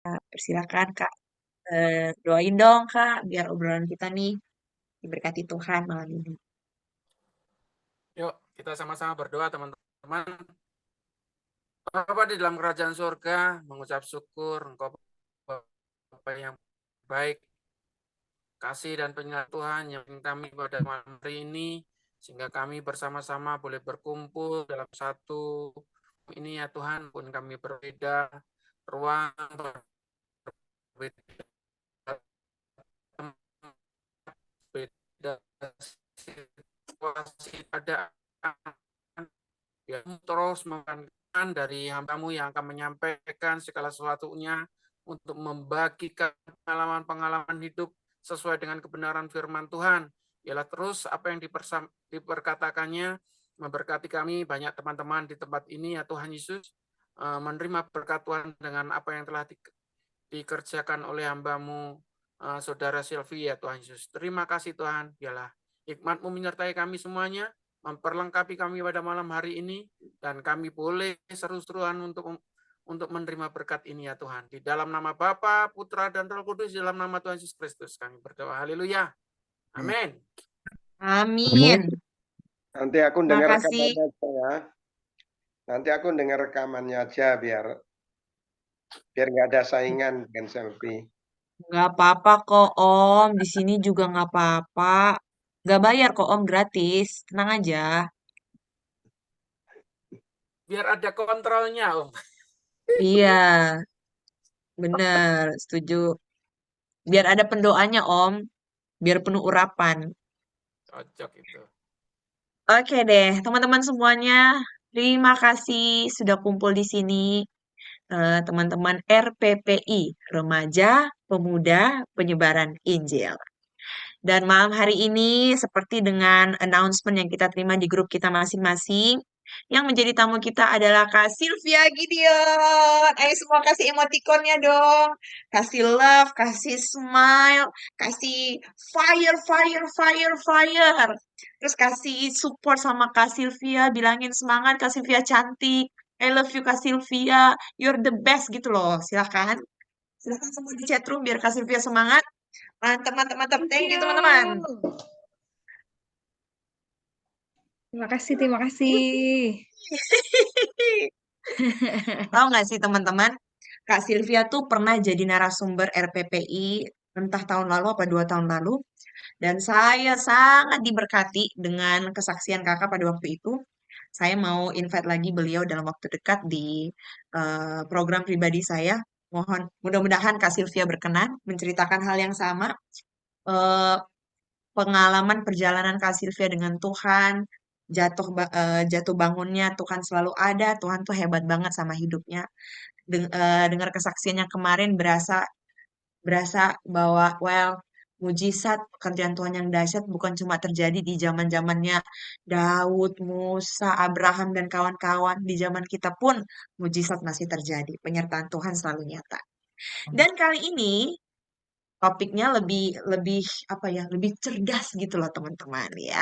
Persilakan Kak, doain dong Kak, biar obrolan kita nih diberkati Tuhan malam ini. Yuk, kita sama-sama berdoa teman-teman. Bapa di dalam kerajaan surga, mengucap syukur Engkau Bapa yang baik, kasih dan penyertaan Tuhan yang kami pada malam hari ini, sehingga kami bersama-sama boleh berkumpul dalam satu ini ya Tuhan, pun kami berbeda ruang, berbeda beda situasi keadaan, ya terus mengenkan dari hambamu yang akan menyampaikan segala sesuatunya untuk membagikan pengalaman-pengalaman hidup sesuai dengan kebenaran firman Tuhan. Ialah terus apa yang diperkatakannya memberkati kami, banyak teman-teman di tempat ini ya Tuhan Yesus, menerima berkat Tuhan dengan apa yang telah dikerjakan oleh hambamu, Saudara Silvi ya Tuhan Yesus. Terima kasih Tuhan, biarlah hikmat-Mu menyertai kami semuanya, memperlengkapi kami pada malam hari ini, dan kami boleh seru-seruan untuk menerima berkat ini ya Tuhan. Di dalam nama Bapa, Putra, dan Roh Kudus, di dalam nama Tuhan Yesus Kristus kami berdoa. Haleluya. Amin. Amin. Nanti aku Terima dengar kasih. rekamannya aja ya. Nanti aku dengar rekamannya aja biar nggak ada saingan dengan selfie. Nggak apa-apa kok Om, di sini juga nggak apa-apa. Nggak bayar kok Om, gratis. Tenang aja. Biar ada kontrolnya, Om. Iya, bener, setuju. Biar ada pendoanya Om, biar penuh urapan. Cocok itu. Oke deh, teman-teman semuanya, terima kasih sudah kumpul di sini. Teman-teman RPPI, Remaja Pemuda Penyebaran Injil. Dan malam hari ini, seperti dengan announcement yang kita terima di grup kita masing-masing, yang menjadi tamu kita adalah Kak Sylvia Gideon. Ayo semua kasih emotikonnya dong. Kasih love, kasih smile, kasih fire, fire, fire, fire. Terus kasih support sama Kak Sylvia, bilangin semangat Kak Sylvia cantik. I love you Kak Sylvia, you're the best gitu loh. Silakan. Silakan semua di chatroom biar Kak Sylvia semangat. Mantap, mantap, mantap. Thank you teman-teman. Terima kasih, terima kasih. Tahu nggak sih teman-teman, Kak Sylvia tuh pernah jadi narasumber RPPI entah tahun lalu apa 2 tahun lalu, dan saya sangat diberkati dengan kesaksian kakak pada waktu itu. Saya mau invite lagi beliau dalam waktu dekat di program pribadi saya. Mohon mudah-mudahan Kak Sylvia berkenan menceritakan hal yang sama. Eh, Pengalaman perjalanan Kak Sylvia dengan Tuhan, jatuh bangunnya Tuhan selalu ada, Tuhan tuh hebat banget sama hidupnya. Dengar kesaksiannya kemarin berasa berasa bahwa well mujizat pekerjaan Tuhan yang dahsyat bukan cuma terjadi di zaman-zamannya Daud, Musa, Abraham dan kawan-kawan. Di zaman kita pun mujizat masih terjadi. Penyertaan Tuhan selalu nyata. Dan kali ini topiknya lebih lebih apa ya, lebih cerdas gitu loh teman-teman ya.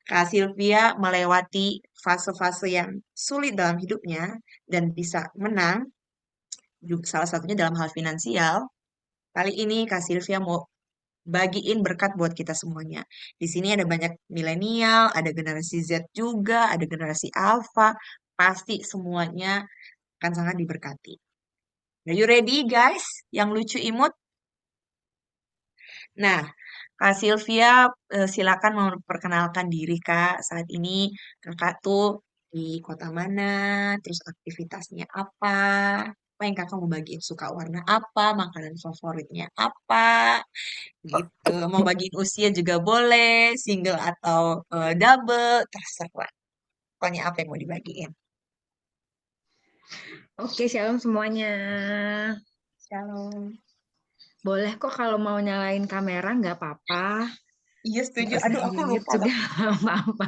Kak Sylvia melewati fase-fase yang sulit dalam hidupnya dan bisa menang, juga salah satunya dalam hal finansial. Kali ini Kak Sylvia mau bagiin berkat buat kita semuanya. Di sini ada banyak milenial, ada generasi Z juga, ada generasi Alpha. Pasti semuanya akan sangat diberkati. Are you ready guys? Yang lucu imut? Nah, Kak Sylvia, silakan memperkenalkan diri Kak. Saat ini Kakak tuh di kota mana, terus aktivitasnya apa, yang Kakak mau bagiin, suka warna apa, makanan favoritnya apa, gitu. Mau bagiin usia juga boleh, single atau double, terserah. Pokoknya apa yang mau dibagiin. Oke, shalom semuanya. Shalom. Boleh kok kalau mau nyalain kamera, nggak apa-apa. Iya setuju. Nggak usah Aduh aku di-mute lupa. juga nggak apa-apa.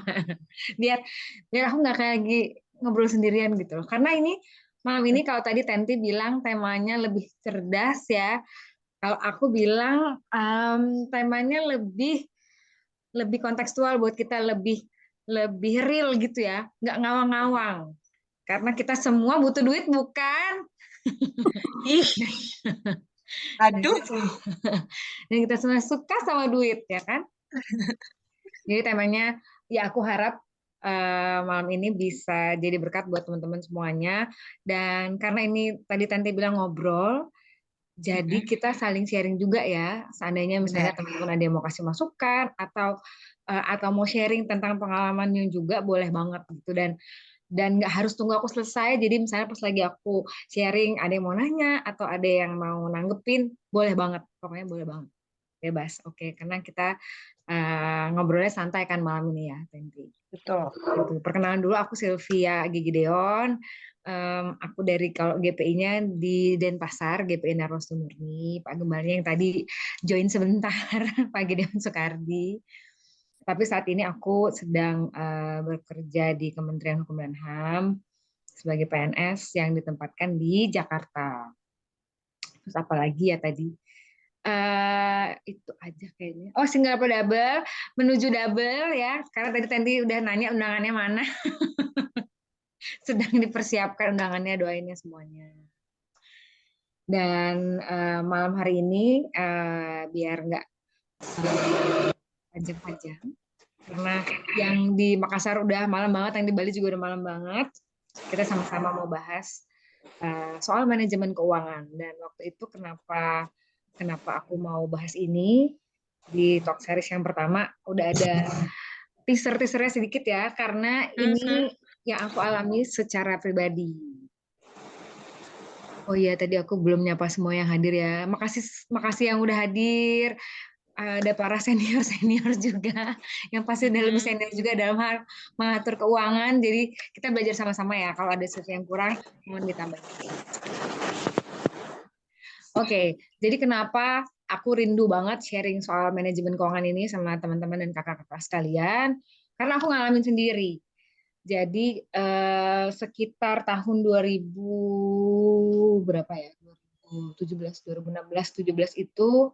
Biar aku nggak kayak lagi ngobrol sendirian gitu loh. Karena ini malam ini kalau tadi Tenti bilang temanya lebih cerdas ya. Kalau aku bilang temanya lebih kontekstual buat kita, lebih real gitu ya, nggak ngawang-ngawang. Karena kita semua butuh duit bukan? Ih, Dan aduh. dan kita semua suka sama duit, ya kan? Jadi temanya, ya aku harap malam ini bisa jadi berkat buat teman-teman semuanya. Dan karena ini tadi Tante bilang ngobrol, jadi kita saling sharing juga ya. Seandainya misalnya Benar. teman-teman ada yang mau kasih masukan atau mau sharing tentang pengalamannya juga boleh banget gitu. Dan nggak harus tunggu aku selesai. Jadi misalnya pas lagi aku sharing ada yang mau nanya atau ada yang mau nanggepin, boleh banget. Pokoknya boleh banget. Bebas. Oke, karena kita ngobrolnya santai kan malam ini ya, Tenti. Betul. Gitu. Perkenalan dulu, aku Sylvia Gigideon. Aku dari kalau GPI-nya di Denpasar, GPI Narosumurni. Pak Gembalnya yang tadi join sebentar, Pak Gideon Soekardi. Tapi saat ini aku sedang bekerja di Kementerian Hukum dan HAM sebagai PNS yang ditempatkan di Jakarta. Terus apa lagi ya tadi? Itu aja kayaknya. Oh, Singapore Double, menuju double ya. Karena tadi Tanti udah nanya undangannya mana. Sedang dipersiapkan undangannya, doainnya semuanya. Dan malam hari ini biar nggak panjang-panjang, karena yang di Makassar udah malam banget, yang di Bali juga udah malam banget. Kita sama-sama mau bahas soal manajemen keuangan. Dan waktu itu kenapa aku mau bahas ini di talk series yang pertama, udah ada teasernya sedikit ya, karena ini yang aku alami secara pribadi. Oh iya, tadi aku belum nyapa semua yang hadir ya. Makasih yang udah hadir. Ada para senior juga yang pasti udah lebih senior juga dalam hal mengatur keuangan. Jadi kita belajar sama-sama ya. Kalau ada sesuatu yang kurang, mohon ditambah. Oke, jadi kenapa aku rindu banget sharing soal manajemen keuangan ini sama teman-teman dan kakak-kakak sekalian? Karena aku ngalamin sendiri. Jadi sekitar tahun 2000 berapa ya? 2017, 2016, 17 itu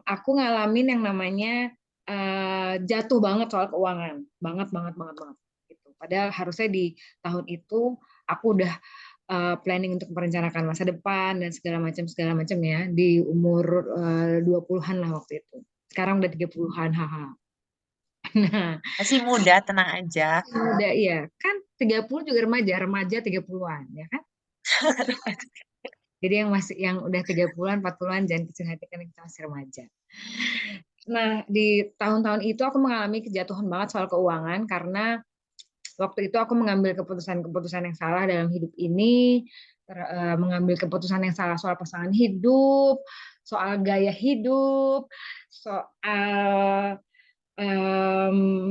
aku ngalamin yang namanya jatuh banget soal keuangan, banget. Gitu. Padahal harusnya di tahun itu aku udah planning untuk merencanakan masa depan dan segala macam ya di umur 20-an lah waktu itu. Sekarang udah 30-an, haha. Nah, Masih muda, tenang aja. udah iya, kan 30 juga remaja 30-an, ya kan? Jadi yang udah 30-an, 40-an jangan kecil hati karena kita masih remaja. Nah, di tahun-tahun itu aku mengalami kejatuhan banget soal keuangan karena waktu itu aku mengambil keputusan-keputusan yang salah dalam hidup ini, mengambil keputusan yang salah soal pasangan hidup, soal gaya hidup, soal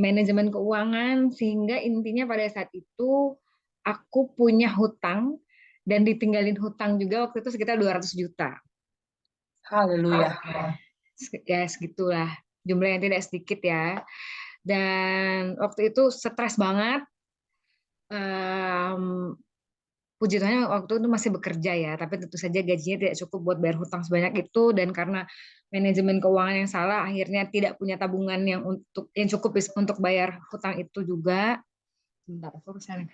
manajemen keuangan, sehingga intinya pada saat itu aku punya hutang dan ditinggalin hutang juga waktu itu sekitar 200 juta. Haleluya. Ya segitulah, jumlah yang tidak sedikit ya. Dan waktu itu stres banget. Puji Tuhan waktu itu masih bekerja ya, tapi tentu saja gajinya tidak cukup buat bayar hutang sebanyak itu, dan karena manajemen keuangan yang salah, akhirnya tidak punya tabungan yang cukup untuk bayar hutang itu juga. Bentar, aku sorry.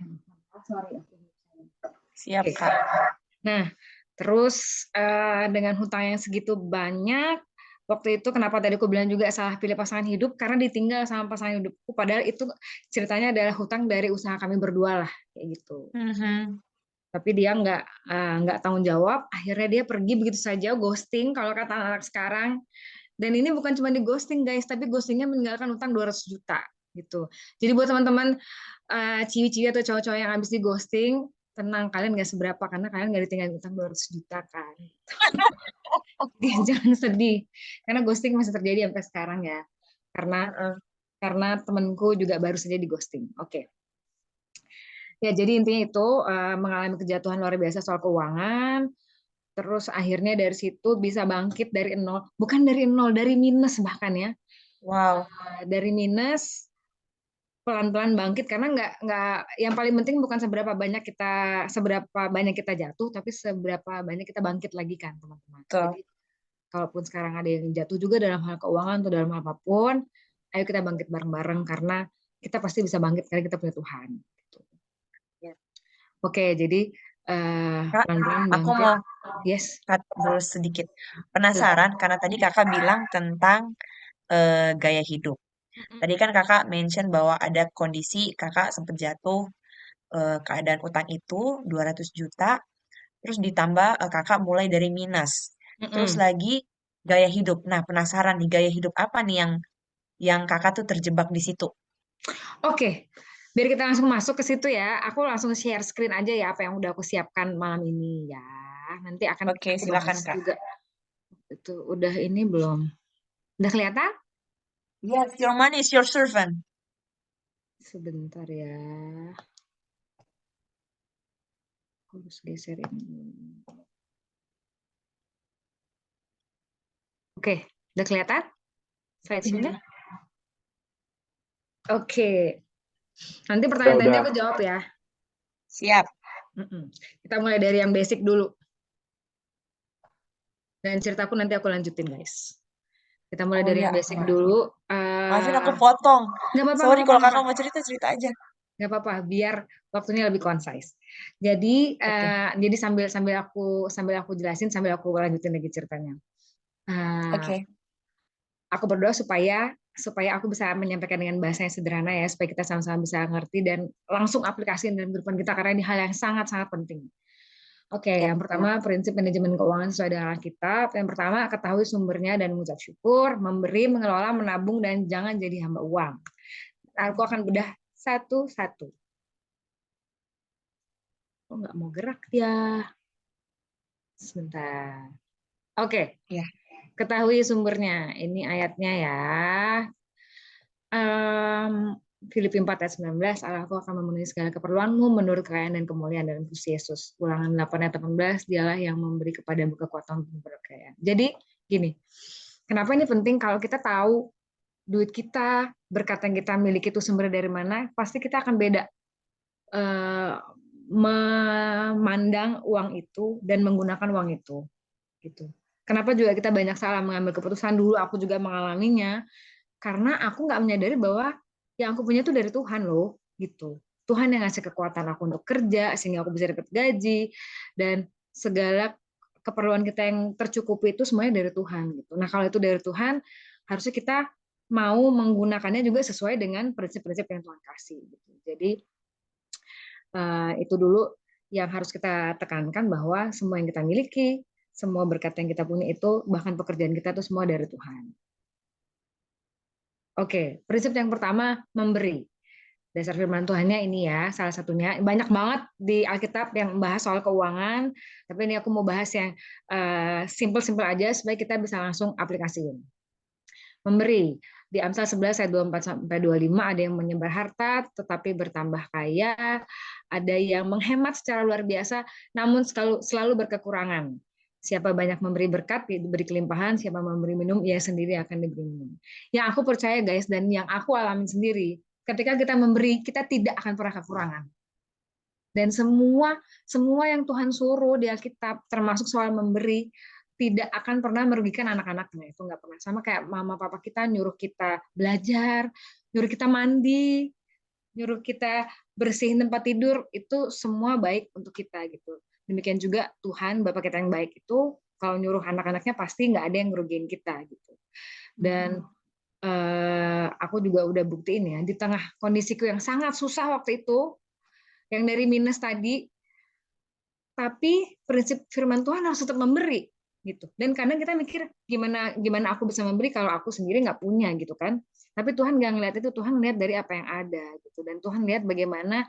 Siap, Oke. Kak. Nah, terus dengan hutang yang segitu banyak, waktu itu kenapa tadi aku bilang juga salah pilih pasangan hidup, karena ditinggal sama pasangan hidupku, padahal itu ceritanya adalah hutang dari usaha kami berdua lah, kayak gitu. Tapi dia nggak tanggung jawab, akhirnya dia pergi begitu saja, ghosting kalau kata anak sekarang. Dan ini bukan cuma di ghosting guys, tapi ghostingnya meninggalkan utang 200 juta gitu. Jadi buat teman-teman ciwi-ciwi atau cowok-cowok yang habis di ghosting, tenang, kalian nggak seberapa karena kalian nggak ditinggalin utang 200 juta kan. Jangan sedih, karena ghosting masih terjadi sampai sekarang ya. Karena temanku juga baru saja di ghosting. Oke. Ya, jadi intinya itu mengalami kejatuhan luar biasa soal keuangan, terus akhirnya dari situ bisa bangkit dari nol, bukan dari nol, dari minus bahkan ya. Wow. Dari minus pelan-pelan bangkit, karena nggak yang paling penting bukan seberapa banyak kita jatuh, tapi seberapa banyak kita bangkit lagi kan teman-teman. Jadi kalaupun sekarang ada yang jatuh juga dalam hal keuangan atau dalam hal apapun, ayo kita bangkit bareng-bareng karena kita pasti bisa bangkit karena kita punya Tuhan. Oke, jadi Kak, pelan-pelan aku bangkit. mau Yes. cut dulu sedikit. Penasaran karena tadi kakak bilang tentang gaya hidup. Tadi kan kakak mention bahwa ada kondisi kakak sempat jatuh keadaan utang itu 200 juta, terus ditambah kakak mulai dari minus. Terus Mm-mm. lagi gaya hidup. Nah, penasaran nih gaya hidup apa nih yang kakak tuh terjebak di situ? Oke, biar kita langsung masuk ke situ ya. Aku langsung share screen aja ya apa yang udah aku siapkan malam ini ya. Nanti akan Oke, aku silakan bahas Kak. juga. Itu udah ini belum? Udah kelihatan? Yes, your money is your servant. Sebentar ya. Aku harus geser ini. Oke, udah kelihatan slideshow-nya? Oke, nanti pertanyaan nanti aku jawab ya. Siap. Kita mulai dari yang basic dulu. Dan ceritaku nanti aku lanjutin, guys. Kita mulai Oh dari iya, yang basic dulu. maafin aku potong. Nggak apa-apa, Sorry nggak kalau apa-apa. kakak mau cerita, cerita aja. Nggak apa-apa, biar waktunya lebih concise. Jadi, Oke. jadi sambil aku jelasin, sambil aku lanjutin lagi ceritanya. Oke. Aku berdoa supaya aku bisa menyampaikan dengan bahasa yang sederhana ya, supaya kita sama-sama bisa ngerti dan langsung aplikasiin dalam kehidupan kita karena ini hal yang sangat-sangat penting. Oke, Ya. yang pertama prinsip manajemen keuangan sesuai dengan Alkitab. Yang pertama, ketahui sumbernya dan mengucap syukur, memberi, mengelola, menabung, dan jangan jadi hamba uang. Aku akan bedah satu-satu. Oh, nggak mau gerak dia. Sebentar. Oke, Ya. ketahui sumbernya. Ini ayatnya ya. Filipi 4 ayat 19, Allahku akan memenuhi segala keperluanmu menurut kekayaan dan kemuliaan dalam Kristus Yesus. Ulangan 8 ayat 18, dialah yang memberi kepadamu kekuatan untuk berkaya. Jadi gini, kenapa ini penting? Kalau kita tahu duit kita, berkat yang kita miliki itu sumber dari mana, pasti kita akan beda memandang uang itu dan menggunakan uang itu. Gitu. Kenapa juga kita banyak salah mengambil keputusan, dulu aku juga mengalaminya, karena aku nggak menyadari bahwa yang aku punya itu dari Tuhan loh, gitu. Tuhan yang ngasih kekuatan aku untuk kerja sehingga aku bisa dapat gaji dan segala keperluan kita yang tercukupi itu semuanya dari Tuhan gitu. Nah, kalau itu dari Tuhan, harusnya kita mau menggunakannya juga sesuai dengan prinsip-prinsip yang Tuhan kasih gitu. Jadi itu dulu yang harus kita tekankan, bahwa semua yang kita miliki, semua berkat yang kita punya itu, bahkan pekerjaan kita itu semua dari Tuhan. Oke, prinsip yang pertama, memberi. Dasar firman Tuhannya ini ya, salah satunya. Banyak banget di Alkitab yang membahas soal keuangan, tapi ini aku mau bahas yang simple-simple aja supaya kita bisa langsung aplikasiin. Memberi. Di Amsal 11 ayat 24-25 ada yang menyebar harta tetapi bertambah kaya, ada yang menghemat secara luar biasa namun selalu berkekurangan. Siapa banyak memberi berkat diberi kelimpahan, siapa memberi minum ia sendiri akan diberi minum. Yang aku percaya guys, dan yang aku alami sendiri, ketika kita memberi kita tidak akan pernah kekurangan. Dan semua yang Tuhan suruh di Alkitab termasuk soal memberi tidak akan pernah merugikan anak-anaknya. Itu nggak pernah. Sama kayak mama papa kita nyuruh kita belajar, nyuruh kita mandi, nyuruh kita bersihin tempat tidur, itu semua baik untuk kita gitu. Demikian juga Tuhan Bapak kita yang baik itu kalau nyuruh anak-anaknya pasti nggak ada yang ngerugiin kita gitu. Dan aku juga udah buktiin ya, di tengah kondisiku yang sangat susah waktu itu, yang dari minus tadi, tapi prinsip firman Tuhan harus tetap memberi gitu. Dan kadang kita mikir gimana aku bisa memberi kalau aku sendiri nggak punya gitu kan. Tapi Tuhan nggak ngeliat itu, Tuhan ngeliat dari apa yang ada gitu. Dan Tuhan lihat bagaimana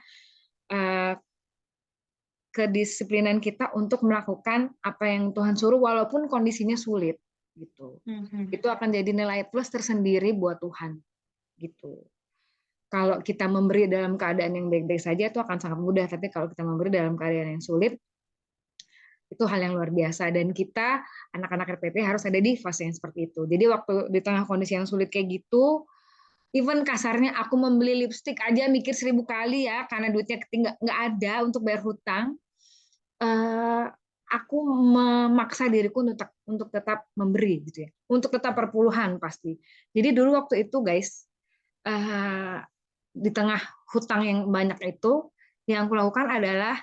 kedisiplinan kita untuk melakukan apa yang Tuhan suruh walaupun kondisinya sulit gitu. Itu akan jadi nilai plus tersendiri buat Tuhan gitu. Kalau kita memberi dalam keadaan yang baik-baik saja itu akan sangat mudah, tapi kalau kita memberi dalam keadaan yang sulit itu hal yang luar biasa. Dan kita anak-anak RPP harus ada di fase yang seperti itu. Jadi waktu di tengah kondisi yang sulit kayak gitu, even kasarnya aku membeli lipstik aja mikir 1000 kali ya, karena duitnya nggak ada untuk bayar hutang. Aku memaksa diriku untuk tetap memberi gitu ya, untuk tetap perpuluhan pasti. Jadi dulu waktu itu guys, di tengah hutang yang banyak itu, yang aku lakukan adalah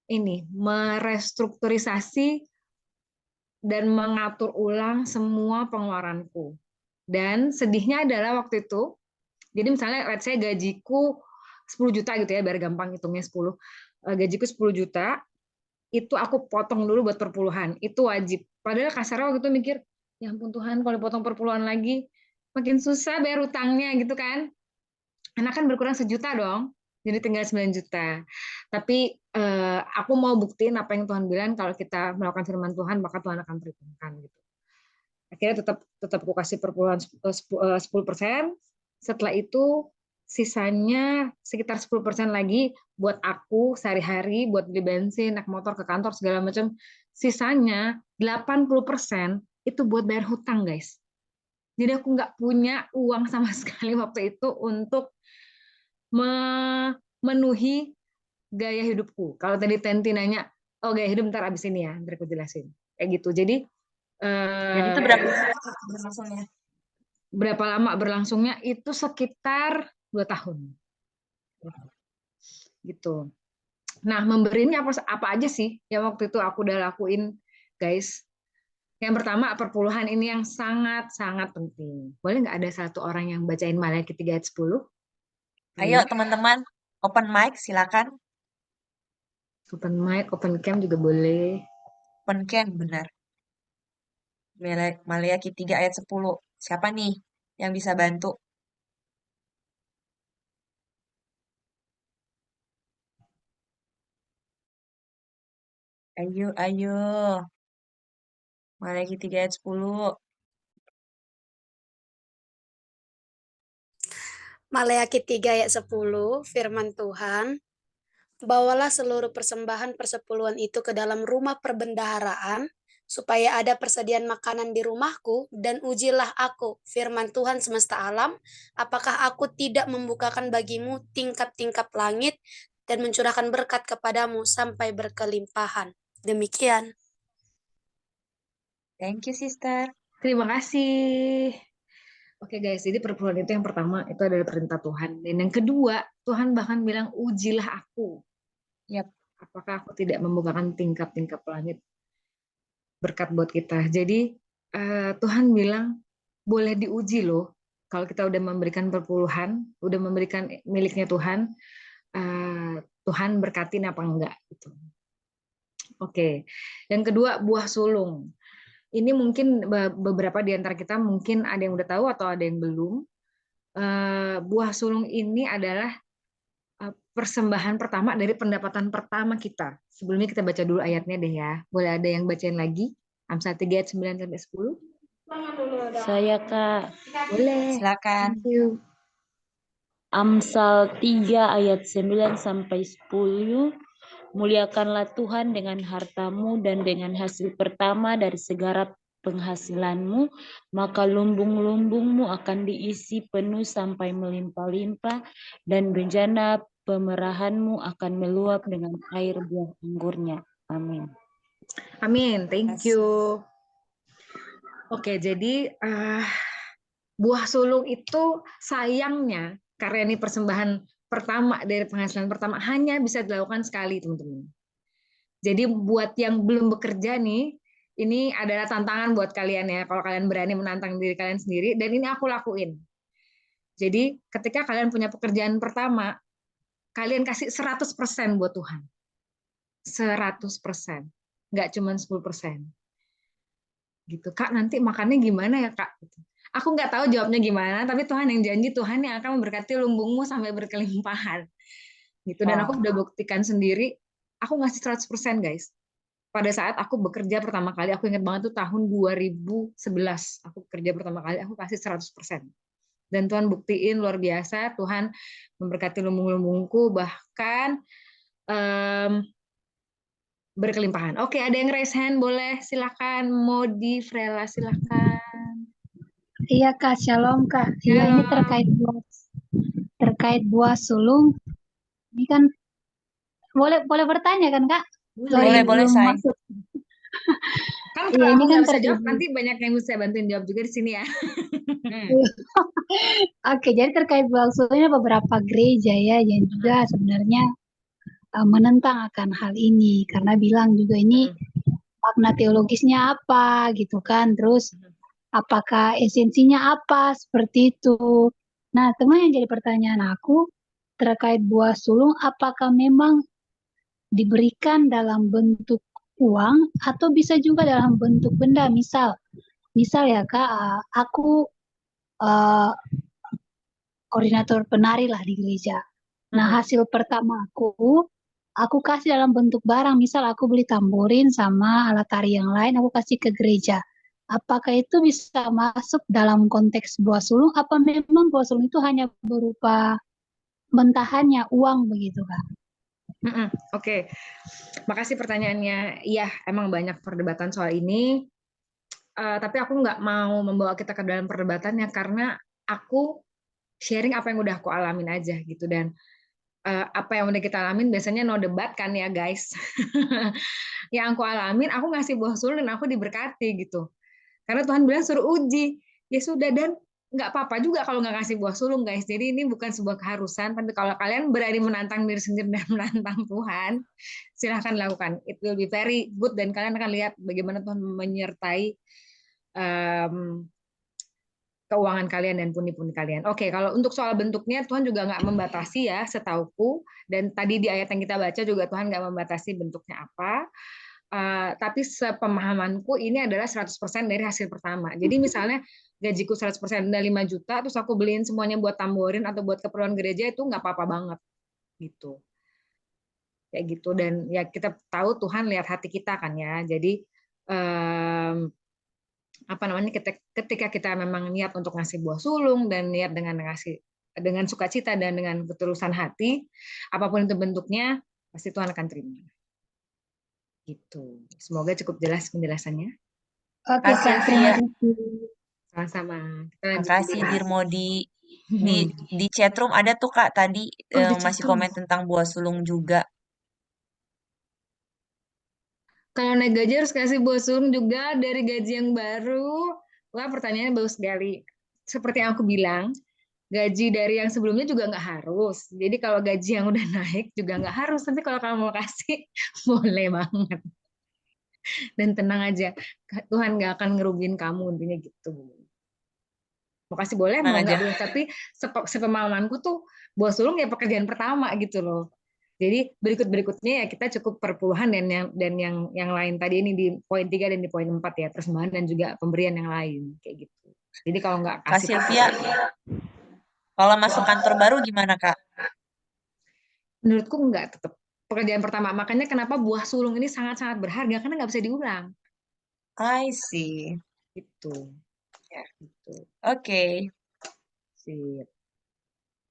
ini merestrukturisasi dan mengatur ulang semua pengeluaranku. Dan sedihnya adalah waktu itu, jadi misalnya let's say gajiku 10 juta gitu ya, biar gampang hitungnya 10. Gajiku 10 juta, itu aku potong dulu buat perpuluhan. Itu wajib. Padahal kasarnya waktu itu mikir, ya ampun Tuhan, kalau potong perpuluhan lagi, makin susah bayar utangnya gitu kan. Karena kan berkurang 1 juta dong. Jadi tinggal 9 juta. Tapi aku mau buktiin apa yang Tuhan bilang, kalau kita melakukan firman Tuhan, maka Tuhan akan perhitungkan gitu. Akhirnya tetap aku kasih perpuluhan 10%. Setelah itu sisanya sekitar 10% lagi buat aku sehari-hari, buat beli bensin, naik motor ke kantor segala macam. Sisanya 80% itu buat bayar hutang, guys. Jadi aku nggak punya uang sama sekali waktu itu untuk memenuhi gaya hidupku. Kalau tadi Tenti nanya, oh gaya hidup ntar abis ini ya, ntar aku jelasin. Kayak gitu. Jadi Dan itu berapa berlangsungnya? berapa lama berlangsungnya? Itu sekitar 2 tahun. Gitu. Nah, memberi ini apa aja sih yang waktu itu aku udah lakuin, guys? Yang pertama, perpuluhan ini yang sangat-sangat penting. Boleh nggak ada satu orang yang bacain Maliaki 3 ayat 10? Ayo teman-teman, open mic silakan. Open mic, open cam juga boleh. Open cam, benar. Maliaki 3 ayat 10. Siapa nih yang bisa bantu? Ayo, ayo. Maliaki 3 ayat 10. Maleakhi 3 ayat 10, firman Tuhan, bawalah seluruh persembahan persepuluhan itu ke dalam rumah perbendaharaan, supaya ada persediaan makanan di rumahku, dan ujilah aku, firman Tuhan semesta alam, apakah aku tidak membukakan bagimu tingkap-tingkap langit, dan mencurahkan berkat kepadamu sampai berkelimpahan. Demikian. Thank you, sister. Terima kasih. Oke guys, jadi perpuluhan itu yang pertama, itu adalah perintah Tuhan. Dan yang kedua, Tuhan bahkan bilang, ujilah aku. Yap. Apakah aku tidak membukakan tingkap-tingkap langit berkat buat kita. Jadi Tuhan bilang, boleh diuji loh. Kalau kita udah memberikan perpuluhan, udah memberikan miliknya Tuhan, Tuhan berkatin apa enggak. Gitu. Oke. Yang kedua, buah sulung. Ini mungkin beberapa di antara kita mungkin ada yang udah tahu atau ada yang belum. Buah sulung ini adalah persembahan pertama dari pendapatan pertama kita. Sebelumnya kita baca dulu ayatnya deh ya. Boleh ada yang bacain lagi? Amsal 3 ayat 9 sampai 10. Saya Kak. Boleh. Silakan. Thank you. Amsal 3 ayat 9 sampai 10. Muliakanlah Tuhan dengan hartamu dan dengan hasil pertama dari segarap penghasilanmu, maka lumbung-lumbungmu akan diisi penuh sampai melimpah-limpah, dan bejana pemerahanmu akan meluap dengan air buah anggurnya. Amin. Amin. Thank you. Oke, jadi buah sulung itu sayangnya, karena ini persembahan pertama dari penghasilan pertama, hanya bisa dilakukan sekali, teman-teman. Jadi buat yang belum bekerja nih, ini adalah tantangan buat kalian ya, kalau kalian berani menantang diri kalian sendiri, dan ini aku lakuin. Jadi ketika kalian punya pekerjaan pertama, kalian kasih 100% buat Tuhan. 100%. Nggak cuma 10%. Gitu, Kak, nanti makannya gimana ya, Kak? Aku nggak tahu jawabnya gimana, tapi Tuhan yang janji, Tuhan yang akan memberkati lumbungmu sampai berkelimpahan. Gitu. Dan aku udah buktikan sendiri, aku ngasih 100%, guys. Pada saat aku bekerja pertama kali, aku ingat banget tuh tahun 2011, aku bekerja pertama kali, aku kasih 100%. Dan Tuhan buktiin luar biasa, Tuhan memberkati lumbung-lumbungku, bahkan berkelimpahan. Oke, ada yang raise hand, boleh silakan. Modi Frela, silakan. Iya Kak, shalom Kak. Iya, ini terkait buah sulung. Ini kan boleh bertanya kan Kak? Boleh, Say. Kan kalau aku nggak bisa jawab, nanti banyak yang bisa bantuin jawab juga di sini ya. Oke, jadi terkait buah sulungnya beberapa gereja ya, yang juga sebenarnya menentang akan hal ini karena bilang juga ini makna teologisnya apa gitu kan, terus apakah esensinya apa seperti itu. Nah, teman, yang jadi pertanyaan aku terkait buah sulung, apakah memang diberikan dalam bentuk uang atau bisa juga dalam bentuk benda? Misal ya Kak, aku koordinator penari lah di gereja. Nah, hasil pertama aku kasih dalam bentuk barang. Misal aku beli tamborin sama alat tari yang lain, aku kasih ke gereja. Apakah itu bisa masuk dalam konteks buah sulung? Apa memang buah sulung itu hanya berupa mentahannya uang begitu, Kak? Oke. Makasih pertanyaannya. Iya, emang banyak perdebatan soal ini. Tapi aku nggak mau membawa kita ke dalam perdebatannya karena aku sharing apa yang udah aku alamin aja gitu. Dan apa yang udah kita alamin biasanya no debat kan ya guys. Yang aku alamin, aku ngasih buah sulung dan aku diberkati gitu. Karena Tuhan bilang suruh uji. Ya sudah, dan nggak apa-apa juga kalau nggak ngasih buah sulung guys. Jadi ini bukan sebuah keharusan, tapi kalau kalian berani menantang diri sendiri dan menantang Tuhan, silahkan lakukan. It will be very good dan kalian akan lihat bagaimana Tuhan menyertai keuangan kalian dan pundi-pundi kalian. Oke, kalau untuk soal bentuknya Tuhan juga nggak membatasi ya, setauku. Dan tadi di ayat yang kita baca juga Tuhan nggak membatasi bentuknya apa. Tapi sepemahamanku ini adalah 100% dari hasil pertama. Jadi misalnya gajiku 100% dan 5 juta, terus aku beliin semuanya buat tamborin atau buat keperluan gereja, itu nggak apa-apa banget. Gitu. Kayak gitu. Dan ya kita tahu Tuhan lihat hati kita kan ya. Jadi apa namanya, ketika kita memang niat untuk ngasih buah sulung dan niat dengan sukacita dan dengan ketulusan hati, apapun itu bentuknya, pasti Tuhan akan terima. Gitu. Semoga cukup jelas penjelasannya. Oke, Kak, terima kasih. Sama-sama. Kita lanjut Makasih dulu. Dirmodi. Di chatroom ada tuh Kak tadi di masih chatroom. komen tentang buah sulung juga. Kalau naik gaji harus kasih buah sulung juga dari gaji yang baru. Wah, pertanyaannya bagus sekali. Seperti yang aku bilang, gaji dari yang sebelumnya juga nggak harus. Jadi kalau gaji yang udah naik juga nggak harus. Tapi kalau kamu mau kasih, boleh banget. Dan tenang aja, Tuhan nggak akan ngerugiin kamu, intinya gitu. Mau kasih boleh, mau nggak boleh. Tapi sepemahamanku tuh, buah sulung ya pekerjaan pertama gitu loh. Jadi berikutnya ya kita cukup perpuluhan dan yang lain tadi ini di poin 3 dan di poin 4 ya, persembahan dan juga pemberian yang lain kayak gitu. Jadi kalau nggak Kak kasih Sylvia, kalau masuk kantor baru gimana Kak? menurutku nggak, tetap pekerjaan pertama. Makanya kenapa buah sulung ini sangat-sangat berharga karena nggak bisa diulang. I see. Gitu. Ya. Gitu. Oke. Sip.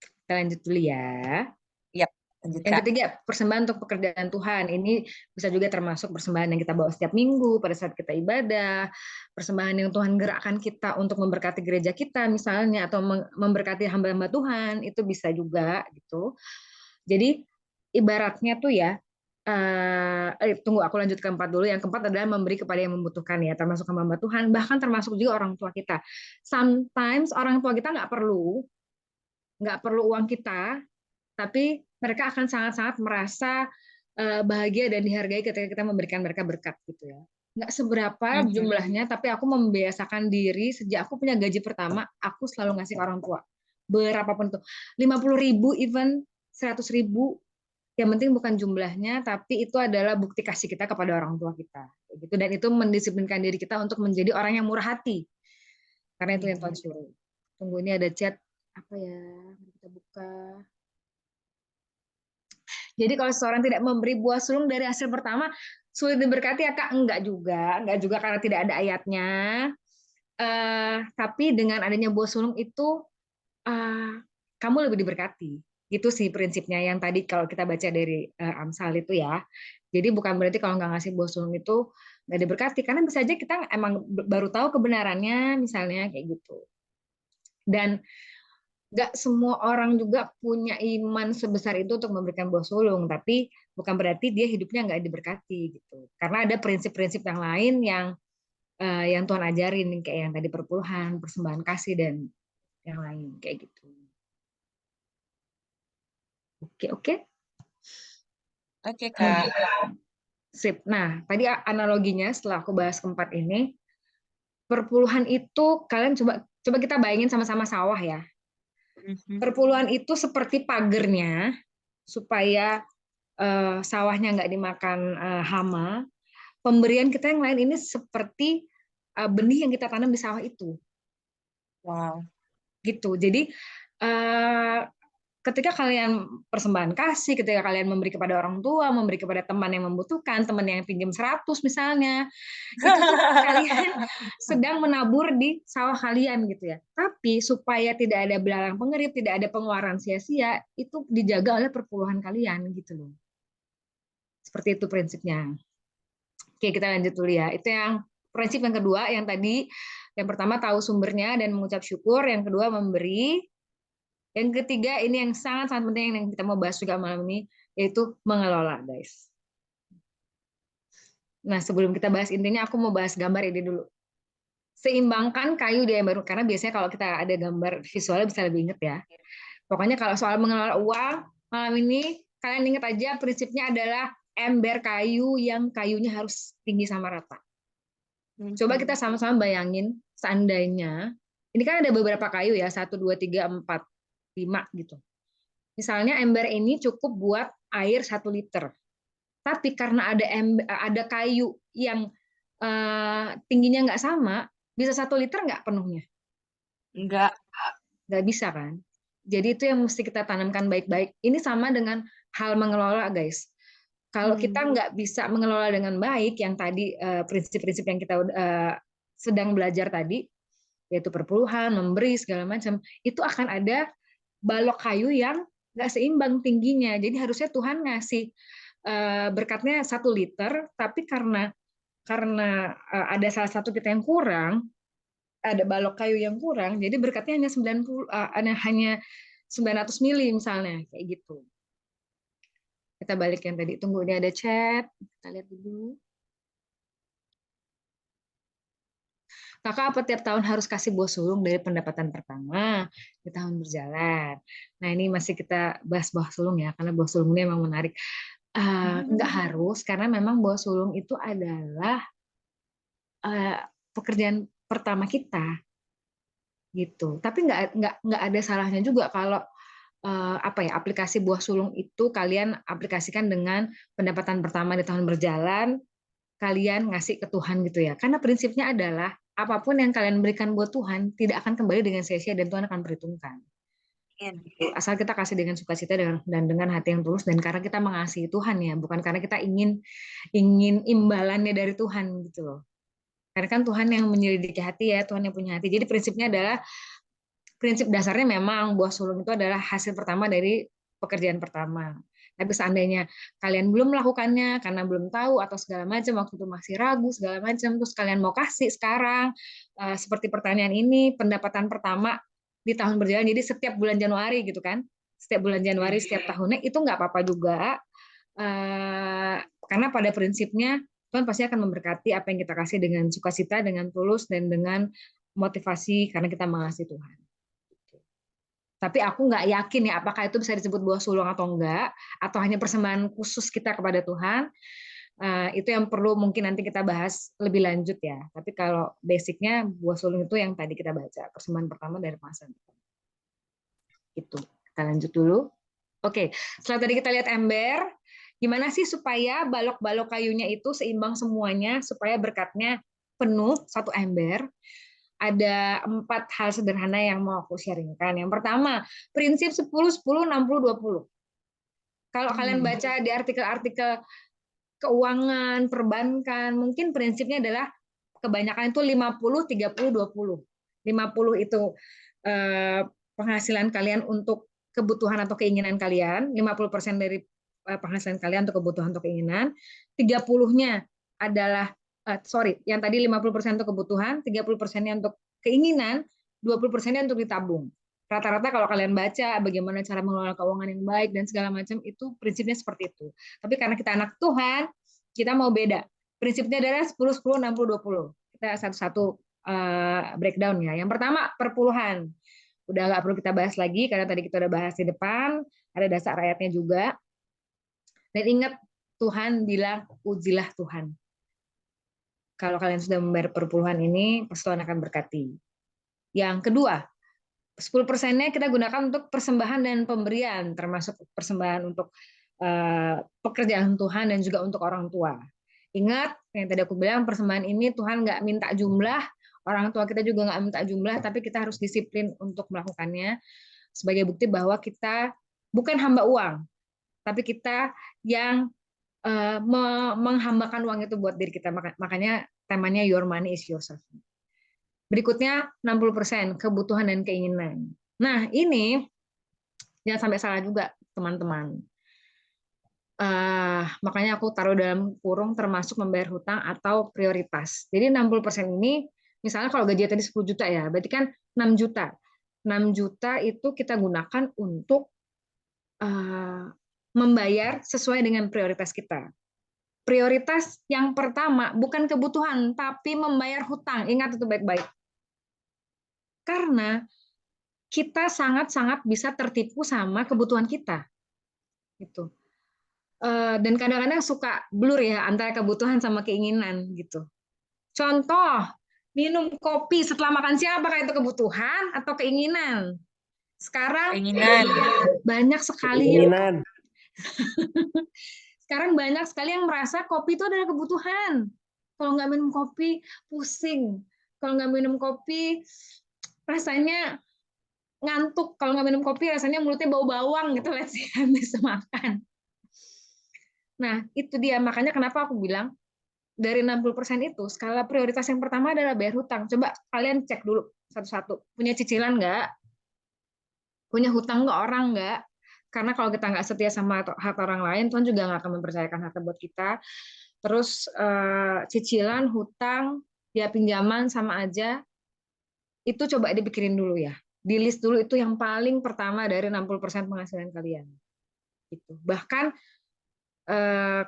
Kita lanjut dulu ya. Yap, lanjut Yang Kak. ketiga, persembahan untuk pekerjaan Tuhan. Ini bisa juga termasuk persembahan yang kita bawa setiap minggu pada saat kita ibadah, persembahan yang Tuhan gerakkan kita untuk memberkati gereja kita misalnya, atau memberkati hamba-hamba Tuhan, itu bisa juga gitu. Jadi ibaratnya tuh ya, tunggu aku lanjut ke 4 dulu. Yang keempat adalah memberi kepada yang membutuhkan ya, termasuk hamba Tuhan, bahkan termasuk juga orang tua kita. Sometimes orang tua kita nggak perlu uang kita, tapi mereka akan sangat-sangat merasa bahagia dan dihargai ketika kita memberikan mereka berkat gitu ya. Nggak seberapa jumlahnya, tapi aku membiasakan diri sejak aku punya gaji pertama, aku selalu ngasih ke orang tua. Berapapun itu, 50.000 even 100.000, yang penting bukan jumlahnya, tapi itu adalah bukti kasih kita kepada orang tua kita. Gitu. Dan itu mendisiplinkan diri kita untuk menjadi orang yang murah hati. Karena itu yang Tuhan suruh. Tunggu, ini ada chat apa ya? Kita buka. Jadi kalau seseorang tidak memberi buah sulung dari hasil pertama, sulit diberkati ya Kak? Enggak juga karena tidak ada ayatnya. Tapi dengan adanya buah sulung itu kamu lebih diberkati. Itu sih prinsipnya yang tadi kalau kita baca dari Amsal itu ya. Jadi bukan berarti kalau nggak ngasih buah sulung itu nggak diberkati, karena bisa aja kita emang baru tahu kebenarannya misalnya kayak gitu. Dan nggak semua orang juga punya iman sebesar itu untuk memberikan buah sulung, tapi bukan berarti dia hidupnya nggak diberkati gitu. Karena ada prinsip-prinsip yang lain yang Tuhan ajarin, kayak yang tadi perpuluhan, persembahan kasih, dan yang lain kayak gitu. Oke. Oke, Kak. Sip. Nah, tadi analoginya setelah aku bahas keempat ini, perpuluhan itu kalian coba kita bayangin sama-sama sawah ya. Perpuluhan itu seperti pagernya supaya sawahnya nggak dimakan hama. Pemberian kita yang lain ini seperti benih yang kita tanam di sawah itu. Wow. Gitu. Jadi ketika kalian persembahan kasih, ketika kalian memberi kepada orang tua, memberi kepada teman yang membutuhkan, teman yang pinjam 100 misalnya, itu tuh kalian sedang menabur di sawah kalian gitu ya. Tapi supaya tidak ada belalang pengerip, tidak ada pengeluaran sia-sia, itu dijaga oleh perpuluhan kalian gitu loh. Seperti itu prinsipnya. Oke, kita lanjut dulu ya. Itu yang prinsip yang kedua, yang tadi yang pertama tahu sumbernya dan mengucap syukur, yang kedua memberi. Yang ketiga, ini yang sangat-sangat penting yang kita mau bahas juga malam ini, yaitu mengelola, guys. Nah, sebelum kita bahas intinya, aku mau bahas gambar ini dulu. Seimbangkan kayu dengan baru, karena biasanya kalau kita ada gambar visualnya bisa lebih inget ya. Pokoknya kalau soal mengelola uang, malam ini kalian ingat aja prinsipnya adalah ember kayu yang kayunya harus tinggi sama rata. Coba kita sama-sama bayangin, seandainya, ini kan ada beberapa kayu ya, 1, 2, 3, 4, 5 gitu. Misalnya ember ini cukup buat air 1 liter. Tapi karena ada kayu yang tingginya nggak sama, bisa 1 liter nggak penuhnya? Nggak bisa kan? Jadi itu yang mesti kita tanamkan baik-baik. Ini sama dengan hal mengelola, guys. Kalau kita nggak bisa mengelola dengan baik, yang tadi prinsip-prinsip yang kita sedang belajar tadi, yaitu perpuluhan, memberi, segala macam, itu akan ada balok kayu yang nggak seimbang tingginya. Jadi harusnya Tuhan ngasih berkatnya 1 liter, tapi karena ada salah satu kita yang kurang, ada balok kayu yang kurang, jadi berkatnya hanya 900 mili misalnya, kayak gitu. Kita balik yang tadi, tunggu ini ada chat, kita lihat dulu. Kakak apa tiap tahun harus kasih buah sulung dari pendapatan pertama di tahun berjalan? Nah, ini masih kita bahas buah sulung ya, karena buah sulung ini memang menarik. Nggak harus, karena memang buah sulung itu adalah pekerjaan pertama kita, gitu. Tapi nggak ada salahnya juga kalau aplikasi buah sulung itu kalian aplikasikan dengan pendapatan pertama di tahun berjalan, kalian ngasih ke Tuhan gitu ya. Karena prinsipnya adalah apapun yang kalian berikan buat Tuhan tidak akan kembali dengan sia-sia dan Tuhan akan perhitungkan. Asal kita kasih dengan sukacita dan dengan hati yang tulus, dan karena kita mengasihi Tuhan ya, bukan karena kita ingin imbalannya dari Tuhan gitu loh. Karena kan Tuhan yang menyelidiki hati ya, Tuhan yang punya hati. Jadi prinsipnya adalah, prinsip dasarnya memang buah sulung itu adalah hasil pertama dari pekerjaan pertama. Tapi seandainya kalian belum melakukannya karena belum tahu atau segala macam, waktu itu masih ragu segala macam, terus kalian mau kasih sekarang, seperti pertanyaan ini, pendapatan pertama di tahun berjalan, jadi setiap bulan Januari gitu kan, setiap bulan Januari setiap tahunnya, itu nggak apa-apa juga, karena pada prinsipnya Tuhan pasti akan memberkati apa yang kita kasih dengan sukacita, dengan tulus, dan dengan motivasi karena kita mengasihi Tuhan. Tapi aku nggak yakin ya apakah itu bisa disebut buah sulung atau enggak, atau hanya persembahan khusus kita kepada Tuhan. Itu yang perlu mungkin nanti kita bahas lebih lanjut ya. Tapi kalau basicnya buah sulung itu yang tadi kita baca, persembahan pertama dari penghasilan. Itu. Kita lanjut dulu. Oke, setelah tadi kita lihat ember, gimana sih supaya balok-balok kayunya itu seimbang semuanya, supaya berkatnya penuh satu ember? Ada 4 hal sederhana yang mau aku sharingkan. Yang pertama, prinsip 10, 10, 60, 20. Kalau kalian baca di artikel-artikel keuangan, perbankan, mungkin prinsipnya adalah kebanyakan itu 50, 30, 20. 50 itu penghasilan kalian untuk kebutuhan atau keinginan kalian, 50% dari penghasilan kalian untuk kebutuhan atau keinginan, 30-nya adalah yang tadi 50% untuk kebutuhan, 30%-nya untuk keinginan, 20%-nya untuk ditabung. Rata-rata kalau kalian baca bagaimana cara mengelola keuangan yang baik dan segala macam, itu prinsipnya seperti itu. Tapi karena kita anak Tuhan, kita mau beda. Prinsipnya adalah 10, 10, 60, 20. Kita satu-satu breakdown ya. Yang pertama, perpuluhan. Udah nggak perlu kita bahas lagi, karena tadi kita udah bahas di depan, ada dasar ayatnya juga. Dan ingat, Tuhan bilang, ujilah Tuhan. Kalau kalian sudah membayar perpuluhan ini, pasti Tuhan akan berkati. Yang kedua, 10%-nya kita gunakan untuk persembahan dan pemberian, termasuk persembahan untuk pekerjaan Tuhan dan juga untuk orang tua. Ingat, yang tadi aku bilang, persembahan ini Tuhan nggak minta jumlah, orang tua kita juga nggak minta jumlah, tapi kita harus disiplin untuk melakukannya, sebagai bukti bahwa kita bukan hamba uang, tapi kita yang menghambakan uang itu buat diri kita. Makanya temanya Your Money is Your Servant. Berikutnya 60% kebutuhan dan keinginan. Nah, ini jangan sampai salah juga, teman-teman. Makanya aku taruh dalam kurung termasuk membayar hutang atau prioritas. Jadi 60% ini, misalnya kalau gaji tadi 10 juta ya, berarti kan 6 juta. 6 juta itu kita gunakan untuk membayar sesuai dengan prioritas kita. Prioritas yang pertama bukan kebutuhan, tapi membayar hutang. Ingat itu baik-baik. Karena kita sangat-sangat bisa tertipu sama kebutuhan kita. Gitu. Dan kadang-kadang suka blur ya antara kebutuhan sama keinginan gitu. Contoh, minum kopi setelah makan siang apakah itu kebutuhan atau keinginan? Sekarang Keinginan. banyak sekali sekarang banyak sekali yang merasa kopi itu adalah kebutuhan. Kalau nggak minum kopi pusing. Kalau nggak minum kopi rasanya ngantuk. Kalau nggak minum kopi rasanya mulutnya bau bawang gitu, let's say, habis makan. Nah, itu dia. Makanya kenapa aku bilang dari 60% itu, skala prioritas yang pertama adalah bayar hutang. Coba kalian cek dulu satu-satu. Punya cicilan nggak? Punya hutang ke orang nggak? Karena kalau kita nggak setia sama harta orang lain, Tuhan juga nggak akan mempercayakan harta buat kita. Terus cicilan, hutang, ya pinjaman sama aja. Itu coba dipikirin dulu ya. Di list dulu itu yang paling pertama dari 60% penghasilan kalian. Gitu. Bahkan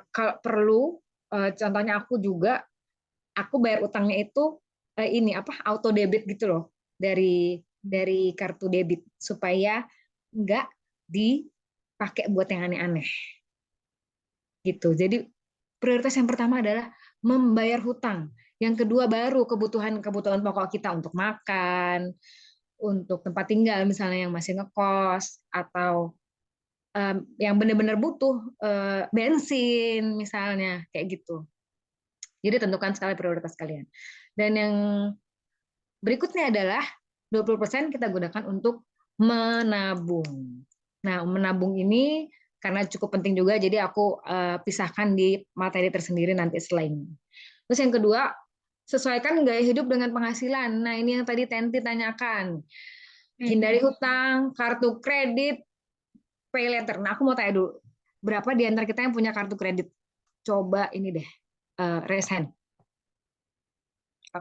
kalau perlu, contohnya aku juga, aku bayar utangnya itu ini apa auto debit gitu loh dari kartu debit supaya nggak dipakai buat yang aneh-aneh. Gitu. Jadi prioritas yang pertama adalah membayar hutang. Yang kedua baru kebutuhan pokok kita untuk makan, untuk tempat tinggal misalnya yang masih ngekos, atau yang benar-benar butuh bensin misalnya, kayak gitu. Jadi tentukan skala prioritas kalian. Dan yang berikutnya adalah 20% kita gunakan untuk menabung. Nah, menabung ini karena cukup penting juga, jadi aku pisahkan di materi tersendiri nanti setelah ini. Terus yang kedua, sesuaikan gaya hidup dengan penghasilan. Nah, ini yang tadi Tenti tanyakan. Hindari hutang, kartu kredit, pay later. Nah, aku mau tanya dulu, berapa di antara kita yang punya kartu kredit? Coba ini deh, raise hand.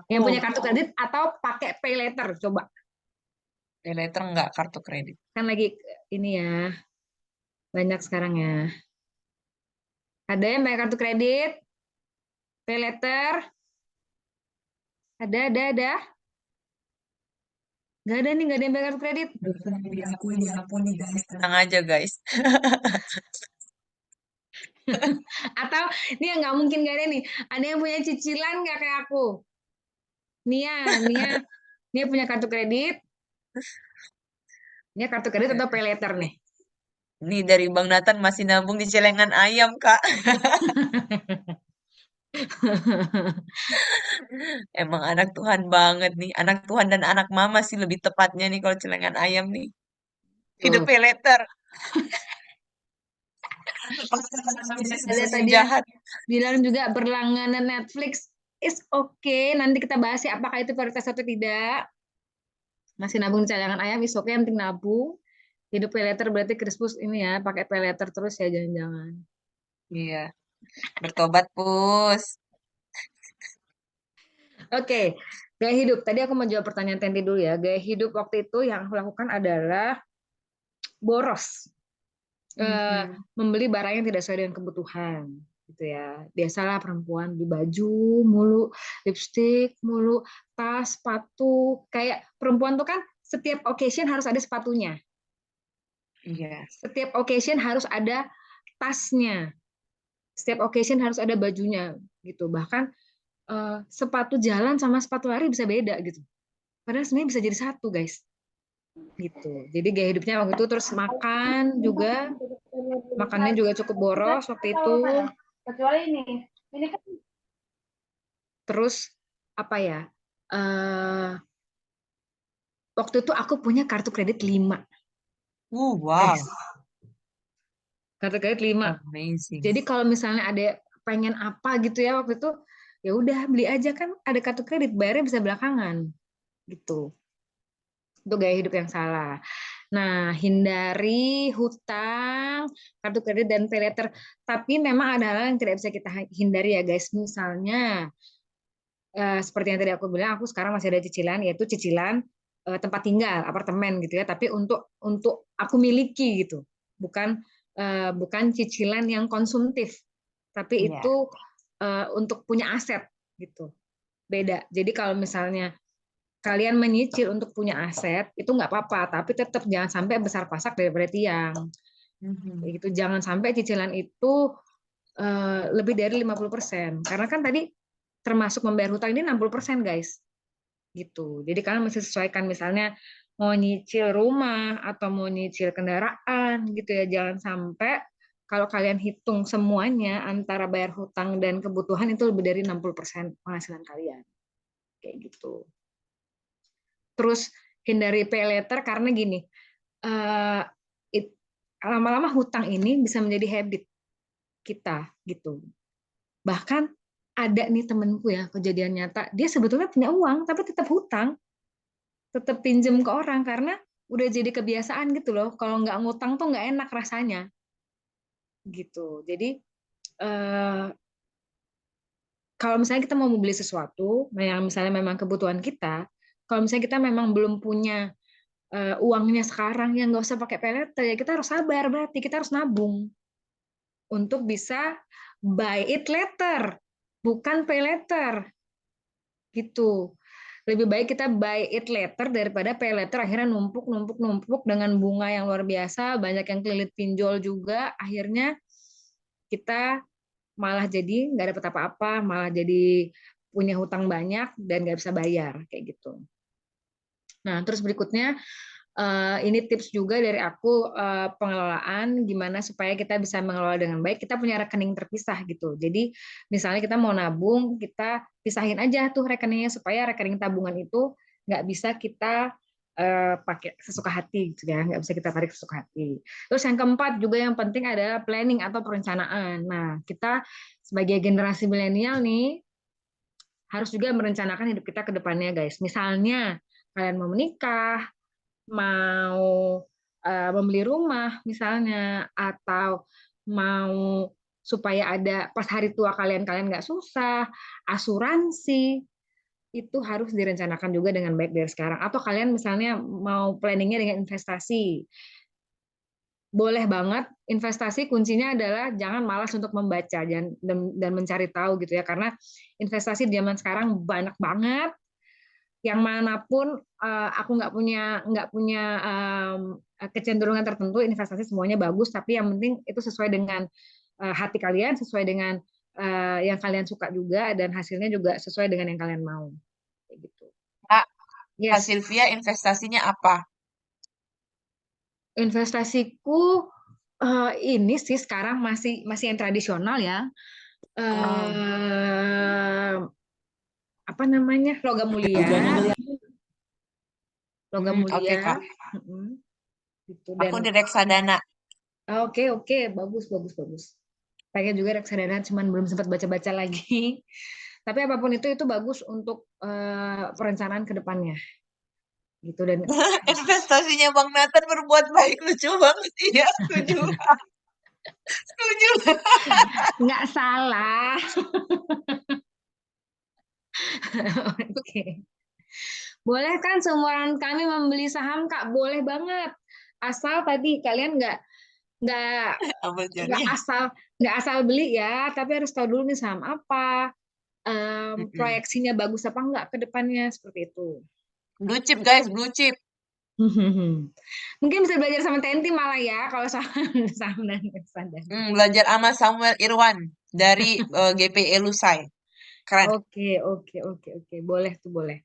Yang punya kartu kredit atau pakai pay later, coba. Pay later enggak, kartu kredit. Kan lagi ini ya, banyak sekarang ya. Ada yang pakai kartu kredit, pay later? Ada. Nggak ada nih, nggak ada yang pakai kartu kredit. Diampuni guys, tenang aja guys. Atau ini yang nggak mungkin nggak ada nih. Ada yang punya cicilan nggak kayak aku? Nia punya kartu kredit. Nia kartu kredit atau pay later nih? Nih dari Bang Nathan masih nabung di celengan ayam, Kak. Emang anak Tuhan banget nih. Anak Tuhan dan anak mama sih lebih tepatnya nih kalau celengan ayam nih. Hidup pay later. Ada tadi jahat. Bilang juga berlangganan Netflix is okay. Nanti kita bahas ya apakah itu prioritas atau tidak. Masih nabung di cadangan ayam is okay, yang penting nabung. Hidup pay later berarti Kristus ini ya, pakai pay later terus ya jangan-jangan. Iya. Bertobat, Pus. Oke, gaya hidup. Tadi aku mau jawab pertanyaan Tenti dulu ya. Gaya hidup waktu itu yang aku lakukan adalah boros. Membeli barang yang tidak sesuai dengan kebutuhan. Gitu ya. Biasalah perempuan beli baju mulu, lipstick mulu, tas, sepatu. Kayak perempuan tuh kan setiap occasion harus ada sepatunya. Iya. Setiap occasion harus ada tasnya. Setiap occasion harus ada bajunya gitu. Bahkan sepatu jalan sama sepatu lari bisa beda gitu. Padahal sebenarnya bisa jadi satu, guys. Gitu. Jadi gaya hidupnya waktu itu, terus makan juga, makannya juga cukup boros waktu itu. Kecuali ini kan Terus apa ya? Waktu itu aku punya kartu kredit 5, Wow, guys. Kartu kredit 5. amazing. Jadi kalau misalnya ada pengen apa gitu ya waktu itu, ya udah beli aja, kan ada kartu kredit, bayarnya bisa belakangan gitu. Itu gaya hidup yang salah. Nah, hindari hutang, kartu kredit, dan pay later. Tapi memang ada hal yang tidak bisa kita hindari ya guys. Misalnya, seperti yang tadi aku bilang, aku sekarang masih ada cicilan, yaitu cicilan tempat tinggal, apartemen gitu ya. Tapi untuk aku miliki gitu, bukan cicilan yang konsumtif, tapi Iya. itu untuk punya aset gitu. Beda. Jadi kalau misalnya kalian menyicil untuk punya aset, itu nggak apa-apa, tapi tetap jangan sampai besar pasak daripada tiang. Kayak gitu. Jangan sampai cicilan itu lebih dari 50%. Karena kan tadi termasuk membayar hutang ini 60%, guys. Gitu. Jadi kalian mesti sesuaikan, misalnya mau nyicil rumah atau mau nyicil kendaraan gitu ya. Jangan sampai kalau kalian hitung semuanya antara bayar hutang dan kebutuhan itu lebih dari 60% penghasilan kalian. Kayak gitu. Terus hindari pay later karena gini, lama-lama hutang ini bisa menjadi habit kita gitu. Bahkan ada nih temenku ya, kejadian nyata, dia sebetulnya punya uang tapi tetap hutang, tetap pinjem ke orang karena udah jadi kebiasaan gitu loh. Kalau nggak ngutang tuh nggak enak rasanya gitu. Jadi kalau misalnya kita mau beli sesuatu, yang misalnya memang kebutuhan kita, kalau misalnya kita memang belum punya uangnya sekarang, yang nggak usah pakai pay later, ya kita harus sabar, berarti kita harus nabung untuk bisa buy it later, bukan pay later gitu. Lebih baik kita buy it later daripada pay later akhirnya numpuk dengan bunga yang luar biasa, banyak yang kelilit pinjol juga, akhirnya kita malah jadi nggak dapat apa-apa, malah jadi punya hutang banyak dan nggak bisa bayar kayak gitu. Nah, terus berikutnya ini tips juga dari aku, pengelolaan gimana supaya kita bisa mengelola dengan baik. Kita punya rekening terpisah gitu. Jadi misalnya kita mau nabung, kita pisahin aja tuh rekeningnya supaya rekening tabungan itu nggak bisa kita pakai sesuka hati gitu ya, nggak bisa kita tarik sesuka hati. Terus yang keempat juga yang penting adalah planning atau perencanaan. Nah, kita sebagai generasi milenial nih harus juga merencanakan hidup kita ke depannya, guys. Misalnya kalian mau menikah, mau membeli rumah misalnya, atau mau supaya ada pas hari tua kalian nggak susah, asuransi itu harus direncanakan juga dengan baik dari sekarang. Atau kalian misalnya mau planningnya dengan investasi, boleh banget. Investasi kuncinya adalah jangan malas untuk membaca dan mencari tahu gitu ya, karena investasi di zaman sekarang banyak banget. Yang manapun aku nggak punya kecenderungan tertentu, investasi semuanya bagus, tapi yang penting itu sesuai dengan hati kalian, sesuai dengan yang kalian suka juga, dan hasilnya juga sesuai dengan yang kalian mau kayak gitu. Kak, Kak Yes. Sylvia investasinya apa? Investasiku ini sih sekarang masih yang tradisional ya. Apa namanya, logam mulia. Logam Oke, mulia. Kak. Gitu. Aku di reksadana. Oke, bagus. Pengen juga reksadana, cuman belum sempat baca-baca lagi. Tapi apapun itu bagus untuk perencanaan ke depannya. Gitu. Dan Investasinya Bang Nathan berbuat baik, lucu banget. Iya, setuju. Setuju. nggak salah. Oke. Boleh kan seumuran kami membeli saham, Kak? Boleh banget. Asal tadi kalian nggak asal beli ya, tapi harus tahu dulu nih saham apa, proyeksinya bagus apa enggak ke depannya, seperti itu. Blue chip guys, blue chip. Mungkin bisa belajar sama Tenti malah ya kalau saham dan reksadana. Belajar sama Samuel Irwan dari GPE Lusai. Keren. Oke, oke, oke, oke. Boleh tuh, boleh.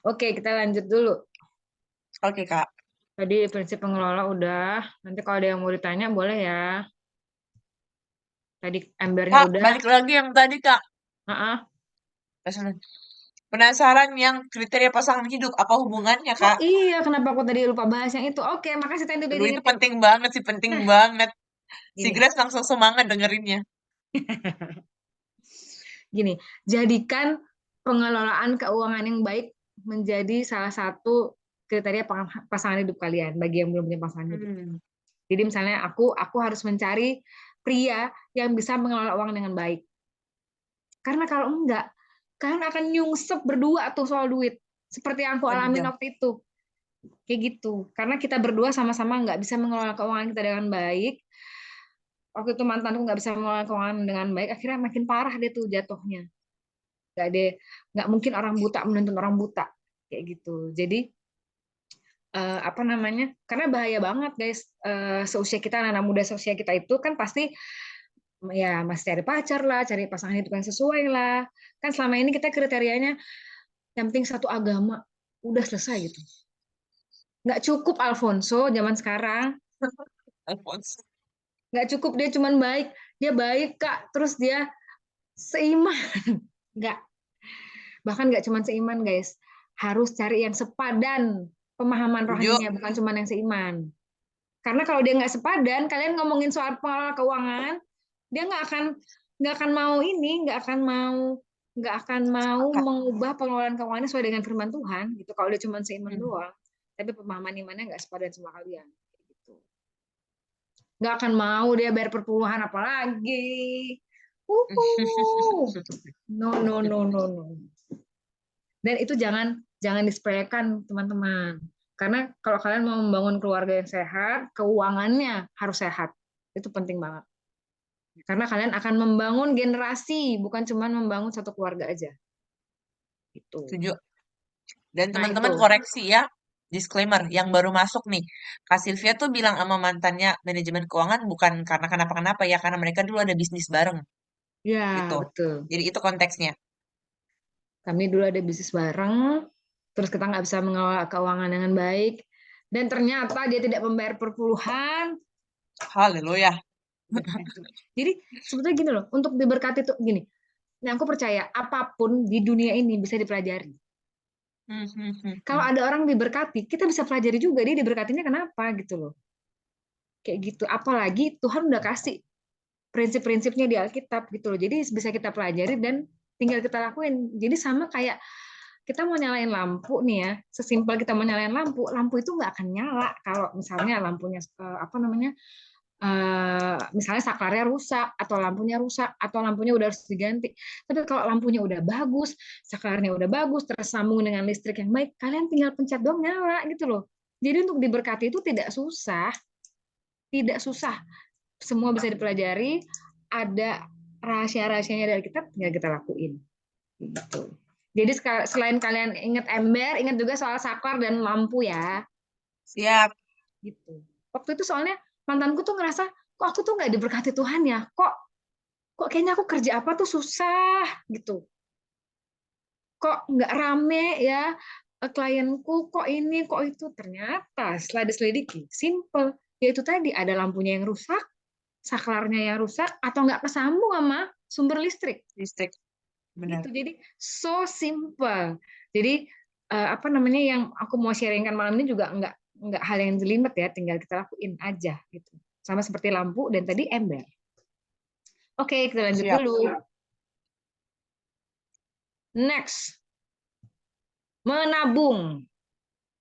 Oke, kita lanjut dulu. Oke, Kak. Tadi prinsip pengelola udah. Nanti kalau ada yang mau ditanya boleh ya. Tadi embernya Kak, udah. balik lagi yang tadi, Kak. Heeh. Penasaran yang kriteria pasangan hidup. Apa hubungannya, Oh Kak? iya, kenapa aku tadi lupa bahas yang itu? Oke, makasih Tenti udah Aduh, itu diingetin. penting banget sih, penting Nah, banget. Si gini, Grace langsung semangat dengerinnya. gini. Jadikan pengelolaan keuangan yang baik menjadi salah satu kriteria pasangan hidup kalian bagi yang belum punya pasangan hidup. Jadi misalnya aku harus mencari pria yang bisa mengelola uang dengan baik. Karena kalau enggak, kalian akan nyungsep berdua tuh soal duit. Seperti yang aku alamin Wadidaw. waktu itu. Kayak gitu. Karena kita berdua sama-sama nggak bisa mengelola keuangan kita dengan baik. Waktu itu mantanku nggak bisa mengelola keuangan dengan baik, akhirnya makin parah deh tuh jatuhnya. Nggak mungkin orang buta menuntun orang buta. Kayak gitu. Jadi apa namanya? Karena bahaya banget guys. Seusia kita, anak muda seusia kita itu kan pasti ya masih cari pacar lah, cari pasangan hidup yang sesuai lah. Kan selama ini kita kriterianya yang penting satu agama, udah selesai gitu. Nggak cukup Alfonso zaman sekarang, Alphonse. nggak cukup dia cuman baik, dia baik Kak, terus dia seiman, nggak, bahkan nggak cuman seiman guys, harus cari yang sepadan pemahaman Setuju. rohaninya, bukan cuman yang seiman. Karena kalau dia nggak sepadan, kalian ngomongin soal pengelola keuangan, dia nggak akan mau ini, nggak akan mau mengubah pengelolaan keuangan sesuai dengan firman Tuhan gitu. Kalau dia cuma seiman doang, tapi pemahaman imannya nggak sepadan sama kalian gitu. Nggak akan mau dia bayar perpuluhan apalagi. No, no, no, no, no. Dan itu jangan disepelekan teman-teman. Karena kalau kalian mau membangun keluarga yang sehat, keuangannya harus sehat. Itu penting banget. Karena kalian akan membangun generasi, bukan cuma membangun satu keluarga aja. Itu. Setuju. Dan Nah, teman-teman itu. koreksi ya, disclaimer, yang baru masuk nih, Kak Sylvia tuh bilang sama mantannya manajemen keuangan bukan karena kenapa-kenapa ya, karena mereka dulu ada bisnis bareng, Ya, gitu. betul. Jadi itu konteksnya. Kami dulu ada bisnis bareng, terus kita nggak bisa mengelola keuangan dengan baik, dan ternyata dia tidak membayar perpuluhan. Haleluya. Jadi sebetulnya gini loh, untuk diberkati tuh gini. Nah, aku percaya apapun di dunia ini bisa dipelajari. Kalau ada orang diberkati, kita bisa pelajari juga dia diberkatinya kenapa gitu loh. Kayak gitu. Apalagi Tuhan udah kasih prinsip-prinsipnya di Alkitab gitu loh. Jadi bisa kita pelajari dan tinggal kita lakuin. Jadi sama kayak kita mau nyalain lampu nih ya, sesimpel kita mau nyalain lampu, lampu itu nggak akan nyala kalau misalnya lampunya apa namanya, misalnya saklarnya rusak atau lampunya rusak atau lampunya udah harus diganti. Tapi kalau lampunya udah bagus, saklarnya udah bagus, tersambung dengan listrik yang baik, kalian tinggal pencet doang nyala gitu loh. Jadi untuk diberkati itu tidak susah, tidak susah. Semua bisa dipelajari, ada rahasia-rahasianya dari kita, tinggal kita lakuin. Gitu. Jadi selain kalian ingat ember, ingat juga soal saklar dan lampu ya. Siap. Gitu. Waktu itu soalnya mantanku tuh ngerasa, kok aku tuh nggak diberkati Tuhan ya? Kok kayaknya aku kerja apa tuh susah gitu. Kok nggak rame ya klienku, kok ini, kok itu. Ternyata setelah diselidiki, simple. Yaitu tadi ada lampunya yang rusak, saklarnya yang rusak, atau nggak kesambung sama sumber listrik. Listrik. Benar. Gitu. Jadi so simple. Jadi apa namanya yang aku mau sharingkan malam ini juga nggak hal yang jelimet ya, tinggal kita lakuin aja gitu. Sama seperti lampu dan tadi ember. Oke, kita lanjut Siap. dulu. Next. Menabung.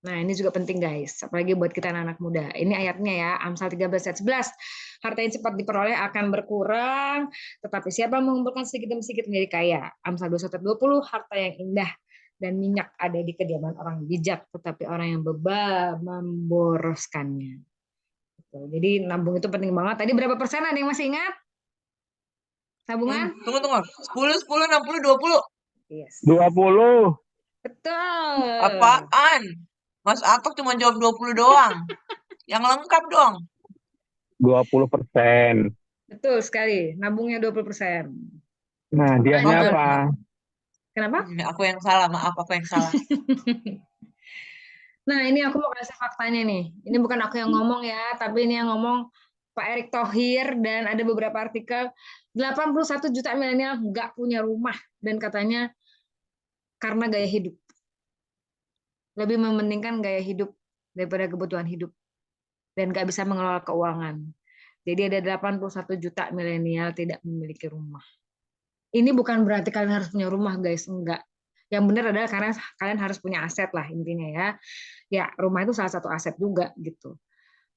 Nah, ini juga penting guys, apalagi buat kita anak-anak muda. Ini ayatnya ya, Amsal 13 ayat 11. Harta yang cepat diperoleh akan berkurang, tetapi siapa mengumpulkan sedikit demi sedikit menjadi kaya. Amsal 21 ayat 20, harta yang indah dan minyak ada di kediaman orang bijak, tetapi orang yang bebal memboroskannya. Jadi nabung itu penting banget. Tadi berapa persen ada yang masih ingat? Tabungan? Tunggu. 10, 10, 60, 20. Yes. 20. Betul. Apaan? Mas Atok cuma jawab 20 doang. Yang lengkap dong. 20%. Betul sekali, nabungnya 20%. Nah, dianya Oke, apa? Kenapa? aku yang salah, maaf aku yang salah. Nah, ini aku mau kasih faktanya nih. Ini bukan aku yang ngomong ya, tapi ini yang ngomong Pak Erick Thohir, dan ada beberapa artikel 81 juta milenial nggak punya rumah, dan katanya karena gaya hidup. Lebih mementingkan gaya hidup daripada kebutuhan hidup, dan nggak bisa mengelola keuangan. Jadi ada 81 juta milenial tidak memiliki rumah. Ini bukan berarti kalian harus punya rumah, guys. Enggak. Yang benar adalah karena kalian harus punya aset lah intinya ya. Ya, rumah itu salah satu aset juga gitu.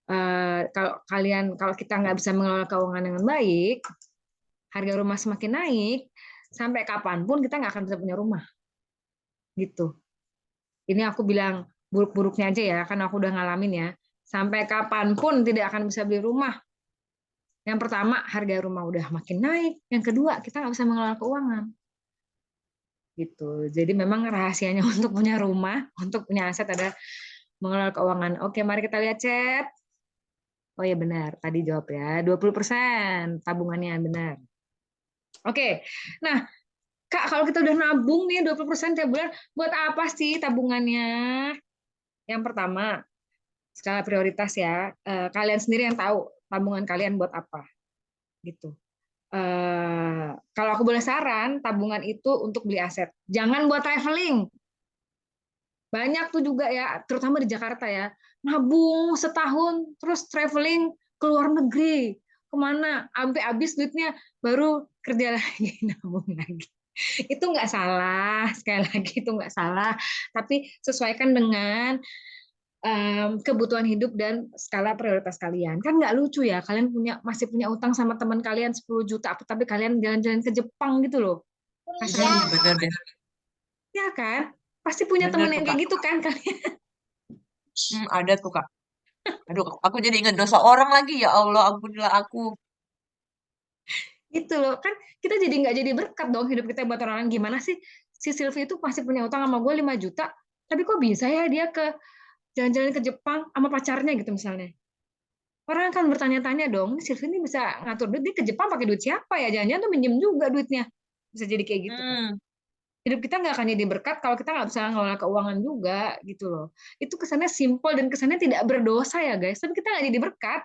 Kalau kita nggak bisa mengelola keuangan dengan baik, harga rumah semakin naik, sampai kapanpun kita nggak akan bisa punya rumah. Gitu. Ini aku bilang buruk-buruknya aja ya, karena aku udah ngalamin ya. Sampai kapanpun tidak akan bisa beli rumah. Yang pertama, harga rumah udah makin naik. Yang kedua, kita nggak bisa mengelola keuangan. Gitu. Jadi memang rahasianya untuk punya rumah, untuk punya aset ada mengelola keuangan. Oke, mari kita lihat chat. Oh ya benar, tadi jawab ya. 20% tabungannya benar. Oke. Nah, Kak, kalau kita udah nabung nih 20% tiap bulan, buat apa sih tabungannya? Yang pertama, skala prioritas ya. Kalian sendiri yang tahu tabungan kalian buat apa. Gitu. Kalau aku boleh saran, tabungan itu untuk beli aset. Jangan buat traveling. Banyak tuh juga ya, terutama di Jakarta ya, nabung setahun terus traveling ke luar negeri. Kemana? Sampai habis duitnya baru kerja lagi, nabung lagi. Itu nggak salah, sekali lagi itu nggak salah. Tapi sesuaikan dengan kebutuhan hidup dan skala prioritas kalian. Kan nggak lucu ya, kalian masih punya utang sama teman kalian 10 juta, tapi kalian jalan-jalan ke Jepang gitu loh. Kasihan. Bener deh. Ya kan? Pasti punya Bener teman tuh, yang Kak. kayak gitu kan kalian. Ada tuh, Kak. Aduh, aku jadi ingat dosa orang lagi. Ya Allah, ampunilah aku. Gitu loh. Kan kita jadi nggak jadi berkat dong hidup kita buat orang lain. Gimana sih si Sylvie itu pasti punya utang sama gue 5 juta, tapi kok bisa ya dia ke jalan-jalan ke Jepang sama pacarnya gitu misalnya. Orang akan bertanya-tanya dong, ini Sylvie ini bisa ngatur duit, dia ke Jepang pakai duit siapa ya? Jangan-jangan tuh minjem juga duitnya. Bisa jadi kayak gitu kan. Hidup kita nggak akan jadi berkat kalau kita nggak bisa ngelola keuangan juga gitu loh. Itu kesannya simpel dan kesannya tidak berdosa ya guys, tapi kita nggak jadi berkat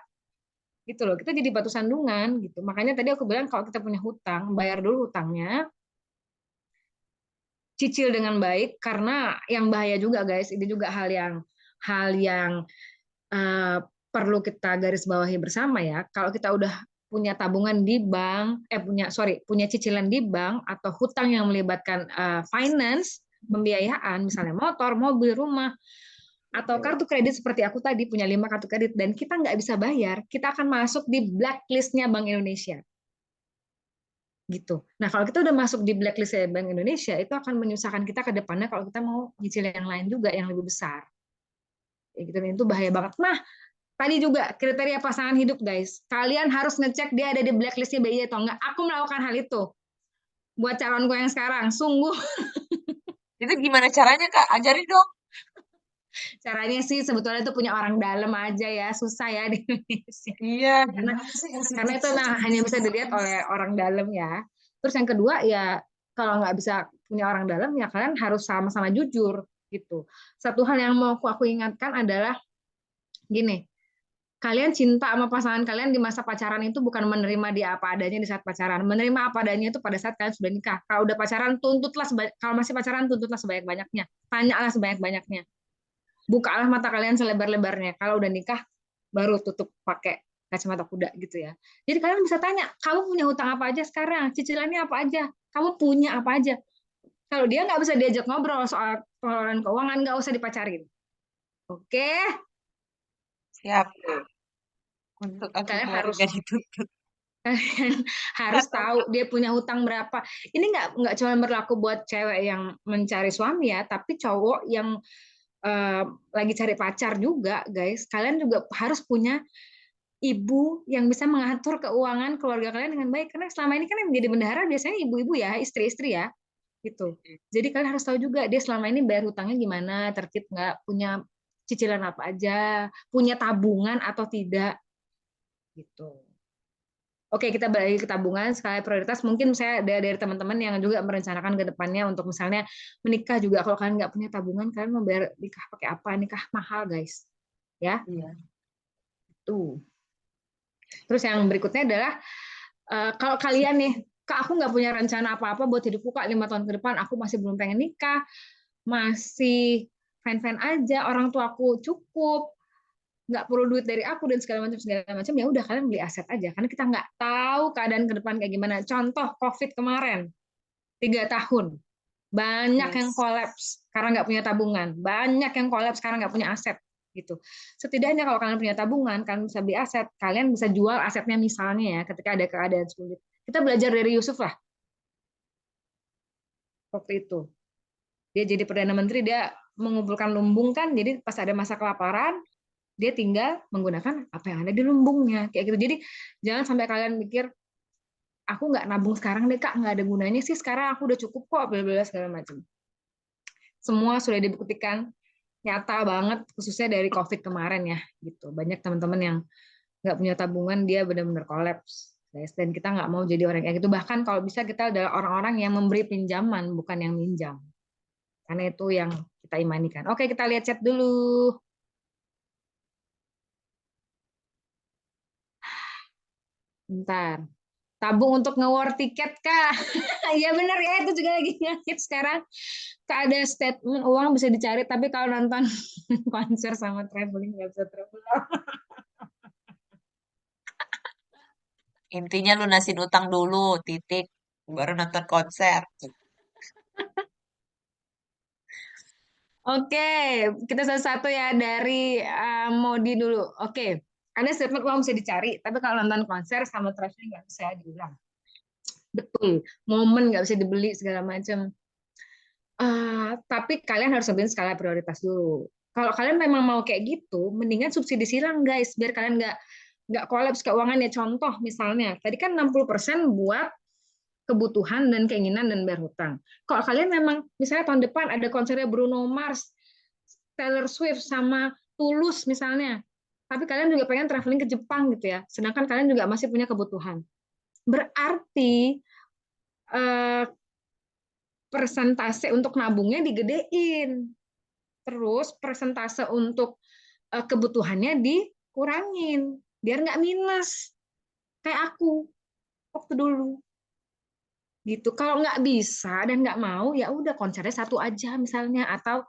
gitu loh. Kita jadi batu sandungan gitu. Makanya tadi aku bilang kalau kita punya hutang, bayar dulu hutangnya, cicil dengan baik, karena yang bahaya juga guys, ini juga hal yang uh, perlu kita garis bawahi bersama ya. Kalau kita udah punya tabungan di bank, punya cicilan di bank atau hutang yang melibatkan finance, pembiayaan, misalnya motor, mobil, rumah, atau kartu kredit seperti aku tadi punya 5 kartu kredit dan kita nggak bisa bayar, kita akan masuk di blacklist-nya Bank Indonesia. Gitu. Nah, kalau kita udah masuk di blacklist Bank Indonesia, itu akan menyusahkan kita ke depannya kalau kita mau nyicil yang lain juga yang lebih besar. Gitu, itu bahaya banget. Nah, tadi juga kriteria pasangan hidup, guys. Kalian harus ngecek dia ada di blacklist-nya BI atau enggak. Aku melakukan hal itu. Buat calonku yang sekarang, sungguh. Itu gimana caranya, Kak? Ajarin dong. Caranya sih sebetulnya itu punya orang dalam aja ya. Susah ya di Indonesia. Iya, Karena itu hanya bisa dilihat oleh orang dalam ya. Terus yang kedua ya, kalau nggak bisa punya orang dalam ya kalian harus sama-sama jujur gitu. Satu hal yang mau aku ingatkan adalah gini, kalian cinta sama pasangan kalian di masa pacaran itu bukan menerima dia apa adanya di saat pacaran. Menerima apa adanya itu pada saat kalian sudah nikah. Kalau udah pacaran, kalau masih pacaran, tuntutlah sebanyak-banyaknya. Tanyalah sebanyak-banyaknya. Bukalah mata kalian selebar-lebarnya. Kalau udah nikah, baru tutup pakai kacamata kuda gitu ya. Jadi kalian bisa tanya, kamu punya hutang apa aja sekarang? Cicilannya apa aja? Kamu punya apa aja? Kalau dia nggak bisa diajak ngobrol soal pengelolaan keuangan, nggak usah dipacarin. Oke? Siap. Untuk aku Kalian harus keluarga dituntut. kalian harus tahu dia punya hutang berapa. Ini nggak cuma berlaku buat cewek yang mencari suami ya, tapi cowok yang lagi cari pacar juga, guys. Kalian juga harus punya ibu yang bisa mengatur keuangan keluarga kalian dengan baik. Karena selama ini kan yang menjadi bendahara biasanya ibu-ibu ya, istri-istri ya, gitu. Jadi kalian harus tahu juga dia selama ini bayar hutangnya gimana, tertib nggak, punya cicilan apa aja, punya tabungan atau tidak, gitu. Oke, kita balik ke tabungan skala prioritas. Mungkin saya dari teman-teman yang juga merencanakan ke depannya untuk misalnya menikah juga. Kalau kalian nggak punya tabungan, kalian mau bayar nikah pakai apa? Nikah mahal, guys. Ya, Iya. tuh. Terus yang berikutnya adalah kalau kalian nih, Kak, aku nggak punya rencana apa-apa buat hidupku, Kak, 5 tahun ke depan. Aku masih belum pengen nikah, masih fine-fine aja. Orang tua aku cukup, nggak perlu duit dari aku dan segala macam. Ya udah, kalian beli aset aja. Karena kita nggak tahu keadaan ke depan kayak gimana. Contoh COVID kemarin, 3 tahun. Banyak yang Yes. kolaps karena nggak punya tabungan. Banyak yang kolaps karena nggak punya aset. Gitu. Setidaknya kalau kalian punya tabungan, kalian bisa beli aset, kalian bisa jual asetnya misalnya ya ketika ada keadaan sulit. Kita belajar dari Yusuf lah waktu itu. Dia jadi perdana menteri, dia mengumpulkan lumbung kan, jadi pas ada masa kelaparan, dia tinggal menggunakan apa yang ada di lumbungnya kayak gitu. Jadi jangan sampai kalian mikir aku nggak nabung sekarang deh Kak, nggak ada gunanya sih, sekarang aku udah cukup kok, bla bla segala macam. Semua sudah dibuktikan nyata banget, khususnya dari COVID kemarin ya, gitu. Banyak teman-teman yang nggak punya tabungan, dia benar-benar kolaps, guys. Dan kita nggak mau jadi orang kayak gitu. Bahkan kalau bisa kita adalah orang-orang yang memberi pinjaman, bukan yang minjam. Karena itu yang kita imanikan. Oke, kita lihat chat dulu. Bentar. Tabung untuk nge-war tiket, Kak. Iya benar ya, itu juga lagi ngehit sekarang. Kak, ada statement uang bisa dicari, tapi kalau nonton konser sama traveling nggak bisa traveling. Intinya lunasin utang dulu, titik. Baru nonton konser. Oke, kita satu-satu ya dari Modi dulu. Oke, ada statement uang bisa dicari, tapi kalau nonton konser sama traveling nggak bisa diulang. Betul, momen nggak bisa dibeli segala macam. Tapi kalian harus tentuin skala prioritas dulu. Kalau kalian memang mau kayak gitu, mendingan subsidi silang guys, biar kalian nggak kolaps keuangannya. Contoh misalnya, tadi kan 60% buat kebutuhan dan keinginan dan bayar hutang. Kalau kalian memang misalnya tahun depan ada konsernya Bruno Mars, Taylor Swift sama Tulus misalnya, tapi kalian juga pengen traveling ke Jepang gitu ya, sedangkan kalian juga masih punya kebutuhan. Berarti persentase untuk nabungnya digedein, terus persentase untuk kebutuhannya dikurangin, biar nggak minus kayak aku waktu dulu. Gitu. Kalau nggak bisa dan nggak mau, ya udah konsernya satu aja misalnya, atau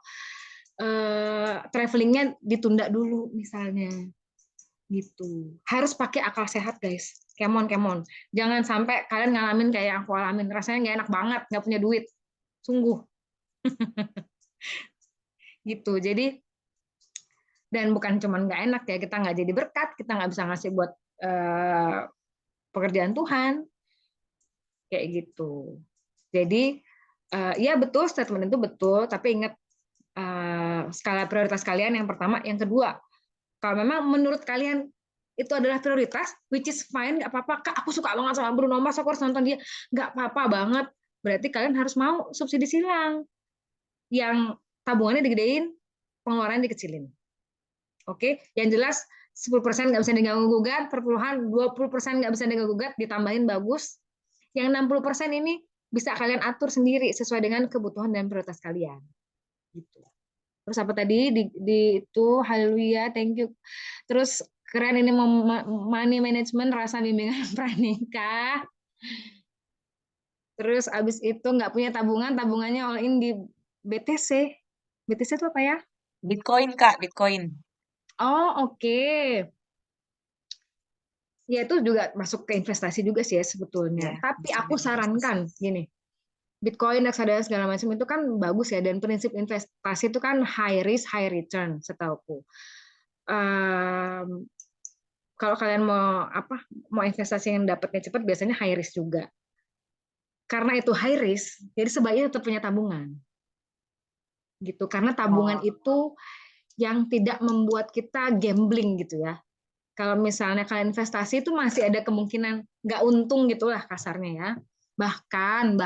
travelingnya ditunda dulu misalnya. Gitu. Harus pakai akal sehat guys. Come on. Jangan sampai kalian ngalamin kayak yang aku alamin. Rasanya nggak enak banget, nggak punya duit. Sungguh. Gitu. Jadi, dan bukan cuma nggak enak ya, kita nggak jadi berkat, kita nggak bisa ngasih buat pekerjaan Tuhan. Kayak gitu. Jadi ya betul, statement itu betul, tapi ingat skala prioritas kalian yang pertama, yang kedua, kalau memang menurut kalian itu adalah prioritas, which is fine, nggak apa-apa, Kak, aku suka banget sama Bruno Mars, aku harus nonton dia, nggak apa-apa banget, berarti kalian harus mau subsidi silang, yang tabungannya digedein, pengeluaran dikecilin. Oke, yang jelas 10% nggak bisa diganggu-gugat, perpuluhan 20% nggak bisa diganggu-gugat, ditambahin bagus, yang 60% ini bisa kalian atur sendiri sesuai dengan kebutuhan dan prioritas kalian. Gitu. Terus apa tadi di itu, haleluya, thank you. Terus keren ini money management, rasa bimbingan pranikah. Terus abis itu nggak punya tabungan, tabungannya all in di BTC. BTC itu apa ya? Bitcoin, Kak, Bitcoin. Oh, oke. Ya itu juga masuk ke investasi juga sih ya sebetulnya. Ya, Tapi bisa aku jadi sarankan gini, Bitcoin, reksadana segala macam itu kan bagus ya, dan prinsip investasi itu kan high risk, high return setauku. Kalau kalian mau investasi yang dapatnya cepat, biasanya high risk juga. Karena itu high risk, jadi sebaiknya tetap punya tabungan. Gitu. Karena tabungan itu yang tidak membuat kita gambling gitu ya. Kalau misalnya kalian investasi itu masih ada kemungkinan nggak untung gitulah kasarnya ya. Bahkan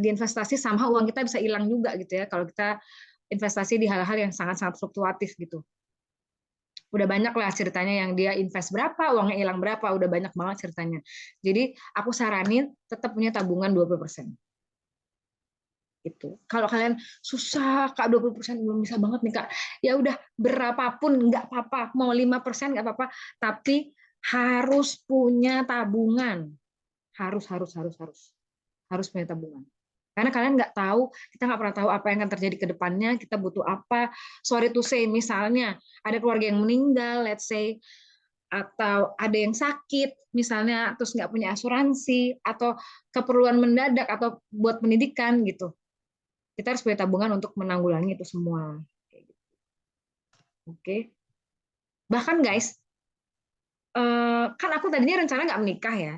di investasi sama uang kita bisa hilang juga gitu ya kalau kita investasi di hal-hal yang sangat-sangat fluktuatif gitu. Udah banyak lah ceritanya yang dia invest berapa, uangnya hilang berapa, udah banyak banget ceritanya. Jadi aku saranin tetap punya tabungan 20%. Gitu. Kalau kalian susah Kak 20% belum bisa banget nih Kak. Ya udah berapapun nggak apa-apa, mau 5% nggak apa-apa, tapi harus punya tabungan. Harus punya tabungan. Karena kalian nggak tahu, kita nggak pernah tahu apa yang akan terjadi ke depannya, kita butuh apa. Sorry to say, misalnya ada keluarga yang meninggal, let's say, atau ada yang sakit, misalnya, terus nggak punya asuransi, atau keperluan mendadak, atau buat pendidikan gitu. Kita harus punya tabungan untuk menanggulangi itu semua. Oke. Bahkan guys, kan aku tadinya rencana nggak menikah ya.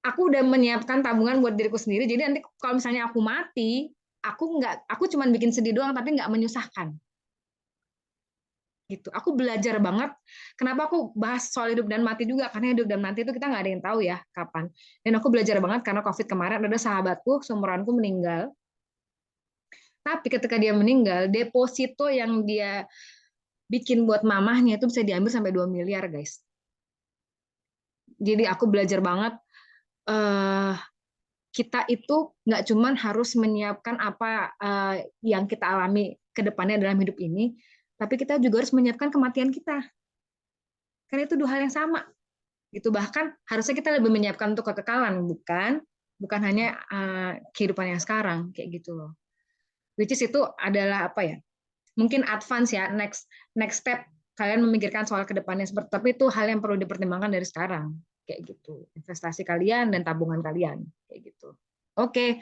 Aku udah menyiapkan tabungan buat diriku sendiri. Jadi nanti kalau misalnya aku mati, aku cuma bikin sedih doang, tapi nggak menyusahkan. Gitu. Aku belajar banget. Kenapa aku bahas soal hidup dan mati juga? Karena hidup dan mati itu kita nggak ada yang tahu ya kapan. Dan aku belajar banget karena COVID kemarin ada sahabatku, seumuranku meninggal. Tapi ketika dia meninggal, deposito yang dia bikin buat mamahnya itu bisa diambil sampai 2 miliar, guys. Jadi aku belajar banget kita itu nggak cuman harus menyiapkan apa yang kita alami ke depannya dalam hidup ini, tapi kita juga harus menyiapkan kematian kita. Karena itu dua hal yang sama. Gitu, bahkan harusnya kita lebih menyiapkan untuk kekekalan, bukan hanya kehidupan yang sekarang kayak gitu loh. Which is itu adalah apa ya? Mungkin advance ya, next step kalian memikirkan soal kedepannya seperti, tapi itu hal yang perlu dipertimbangkan dari sekarang kayak gitu, investasi kalian dan tabungan kalian kayak gitu. Oke.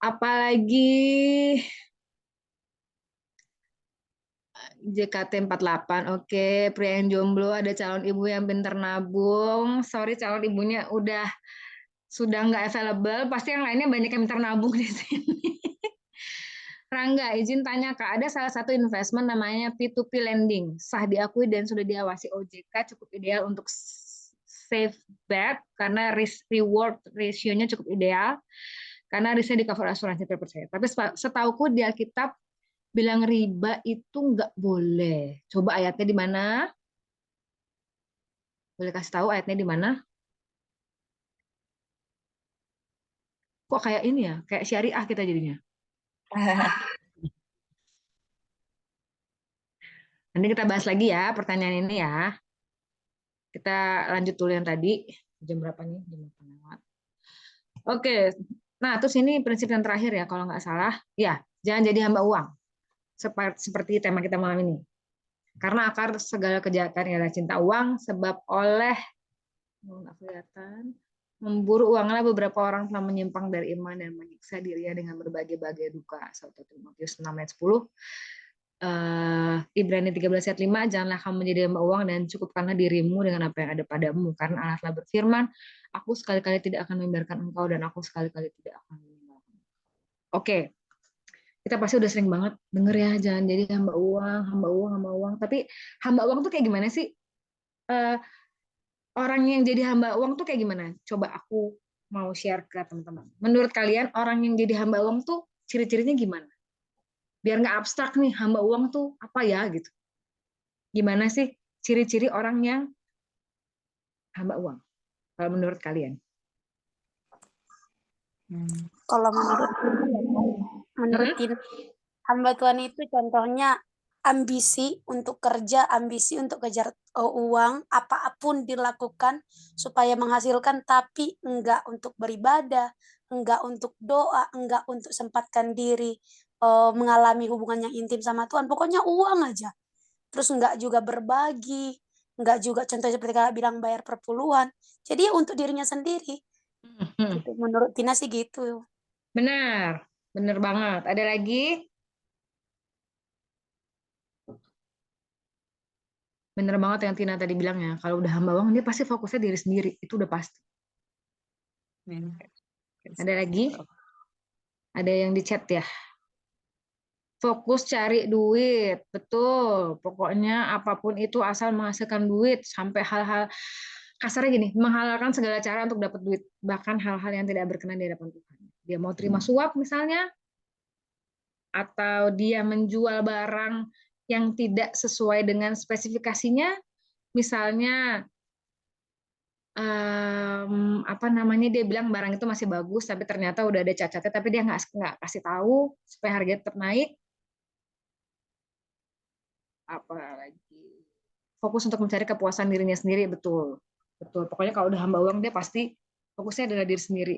Apalagi JKT 48. Oke, pria yang jomblo, ada calon ibu yang pintar nabung. Sorry, calon ibunya sudah nggak available, pasti yang lainnya banyak yang pintar nabung di sini. Rangga, izin tanya Kak, ada salah satu investment namanya P2P lending, sah diakui dan sudah diawasi OJK, cukup ideal untuk safe bet karena risk reward ratio-nya cukup ideal karena risknya di cover asuransi terpercaya. Tapi setauku di Alkitab bilang riba itu nggak boleh. Coba ayatnya di mana? Boleh kasih tahu ayatnya di mana? Kok kayak ini ya, kayak syariah kita jadinya. Nanti kita bahas lagi ya pertanyaan ini ya. Kita lanjut dulu yang tadi. Jam berapa nih? Jam 8 lewat. Oke. Nah, terus ini prinsip yang terakhir ya, kalau nggak salah. Ya, jangan jadi hamba uang. Seperti tema kita malam ini. Karena akar segala kejahatan adalah cinta uang, sebab oleh nggak kelihatan memburu uanglah beberapa orang telah menyimpang dari iman dan menyiksa dirinya dengan berbagai-bagai duka. 1 Timotius 6 ayat 10. Ibrani 13 ayat 5, janganlah kamu menjadi hamba uang dan cukupkanlah dirimu dengan apa yang ada padamu, karena Allah telah berfirman, aku sekali-kali tidak akan membiarkan engkau dan aku sekali-kali tidak akan meninggalkan. Oke, kita pasti udah sering banget denger ya, jangan jadi hamba uang. Tapi hamba uang tuh kayak gimana sih? Orang yang jadi hamba uang tuh kayak gimana? Coba aku mau share ke teman-teman. Menurut kalian orang yang jadi hamba uang tuh ciri-cirinya gimana? Biar nggak abstrak nih, hamba uang tuh apa ya gitu. Gimana sih ciri-ciri orang yang hamba uang? Kalau menurut kalian? Kalau menurut hamba Tuhan itu contohnya ambisi untuk kerja, ambisi untuk kejar uang, apapun dilakukan supaya menghasilkan, tapi enggak untuk beribadah, enggak untuk doa, enggak untuk sempatkan diri mengalami hubungan yang intim sama Tuhan. Pokoknya uang aja. Terus enggak juga berbagi, enggak juga contohnya seperti kakak bilang bayar perpuluhan. Jadi ya untuk dirinya sendiri. Gitu. Menurut Tina sih gitu. Benar, benar banget. Ada lagi? Bener banget yang Tina tadi bilang ya, kalau udah hamba uang dia pasti fokusnya diri sendiri, itu udah pasti. Ada lagi? Ada yang di chat ya? Fokus cari duit, betul. Pokoknya apapun itu asal menghasilkan duit, sampai hal-hal kasarnya gini, menghalalkan segala cara untuk dapat duit, bahkan hal-hal yang tidak berkenan di hadapan Tuhan. Dia mau terima suap misalnya, atau dia menjual barang yang tidak sesuai dengan spesifikasinya, misalnya apa namanya, dia bilang barang itu masih bagus tapi ternyata udah ada cacatnya tapi dia nggak kasih tahu supaya harganya tetap naik. Apalagi fokus untuk mencari kepuasan dirinya sendiri, betul. Betul. Pokoknya kalau udah hamba uang dia pasti fokusnya adalah diri sendiri.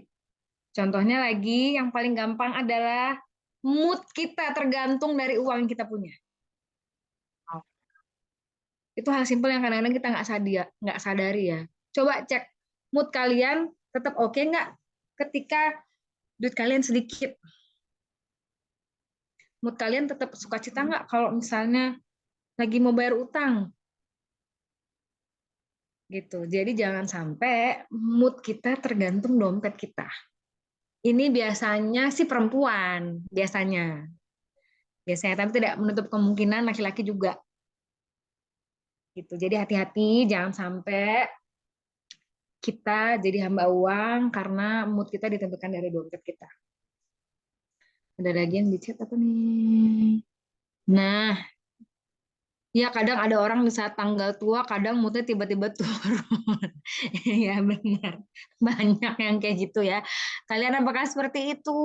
Contohnya lagi yang paling gampang adalah mood kita tergantung dari uang yang kita punya. Itu hal simpel yang kadang-kadang kita nggak sadari ya. Coba cek mood kalian tetap oke nggak ketika duit kalian sedikit. Mood kalian tetap sukacita nggak kalau misalnya lagi mau bayar utang. Gitu. Jadi jangan sampai mood kita tergantung dompet kita. Ini biasanya sih perempuan, biasanya. Biasanya, tapi tidak menutup kemungkinan laki-laki juga. Gitu. Jadi hati-hati, jangan sampai kita jadi hamba uang karena mood kita ditentukan dari dompet kita. Ada lagi yang di chat apa nih? Nah, ya kadang ada orang di saat tanggal tua, kadang moodnya tiba-tiba turun. Ya benar, banyak yang kayak gitu ya. Kalian apakah seperti itu?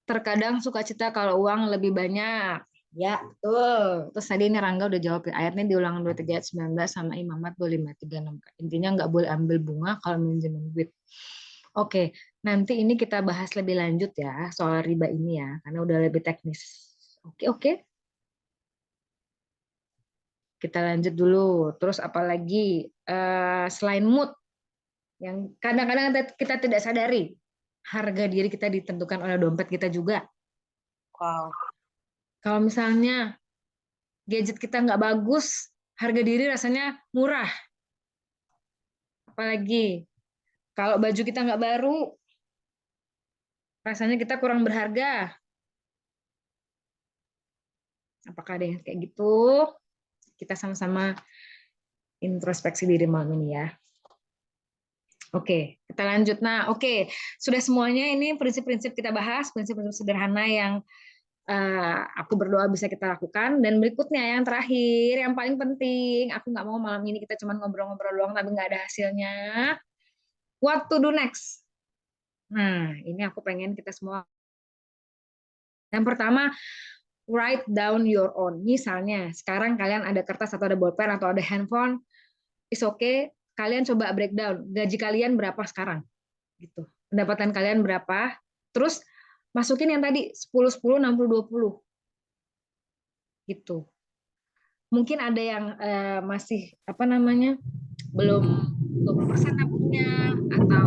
Terkadang sukacita kalau uang lebih banyak. Ya, betul. Terus tadi ini Rangga udah jawab ya. Ayatnya di Ulangan 23 ayat 19 sama Imamat 2536. Intinya nggak boleh ambil bunga kalau minjemin duit. Oke, nanti ini kita bahas lebih lanjut ya soal riba ini ya, karena udah lebih teknis. Oke. Kita lanjut dulu. Terus apalagi selain mood yang kadang-kadang kita tidak sadari, harga diri kita ditentukan oleh dompet kita juga. Wow. Kalau misalnya gadget kita nggak bagus, harga diri rasanya murah. Apalagi kalau baju kita nggak baru, rasanya kita kurang berharga. Apakah ada yang kayak gitu? Kita sama-sama introspeksi diri malam ini ya. Oke, kita lanjut. Nah, oke, sudah semuanya ini prinsip-prinsip kita bahas, prinsip-prinsip sederhana yang aku berdoa bisa kita lakukan. Dan berikutnya yang terakhir, yang paling penting, aku nggak mau malam ini kita cuma ngobrol-ngobrol doang tapi nggak ada hasilnya. What to do next? Nah, ini aku pengen kita semua. Yang pertama, write down your own. Misalnya, sekarang kalian ada kertas atau ada bolpen atau ada handphone, is okay. Kalian coba breakdown, gaji kalian berapa sekarang? Gitu. Pendapatan kalian berapa? Terus masukin yang tadi 10 10 60 20. Gitu. Mungkin ada yang masih apa namanya? Belum 20% nabungnya atau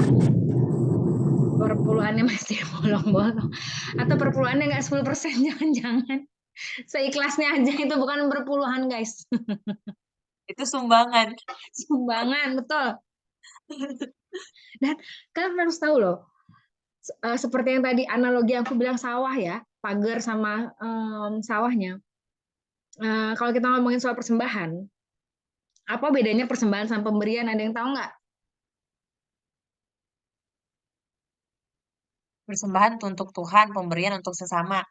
perpuluhannya masih bolong-bolong atau perpuluhannya nggak 10%, jangan-jangan seikhlasnya aja, itu bukan berpuluhan guys. Itu sumbangan. Sumbangan, betul. Dan kalian harus tahu loh, seperti yang tadi analogi aku bilang sawah ya, pagar sama sawahnya. Kalau kita ngomongin soal persembahan, apa bedanya persembahan sama pemberian? Ada yang tahu nggak? Persembahan untuk Tuhan, pemberian untuk sesama.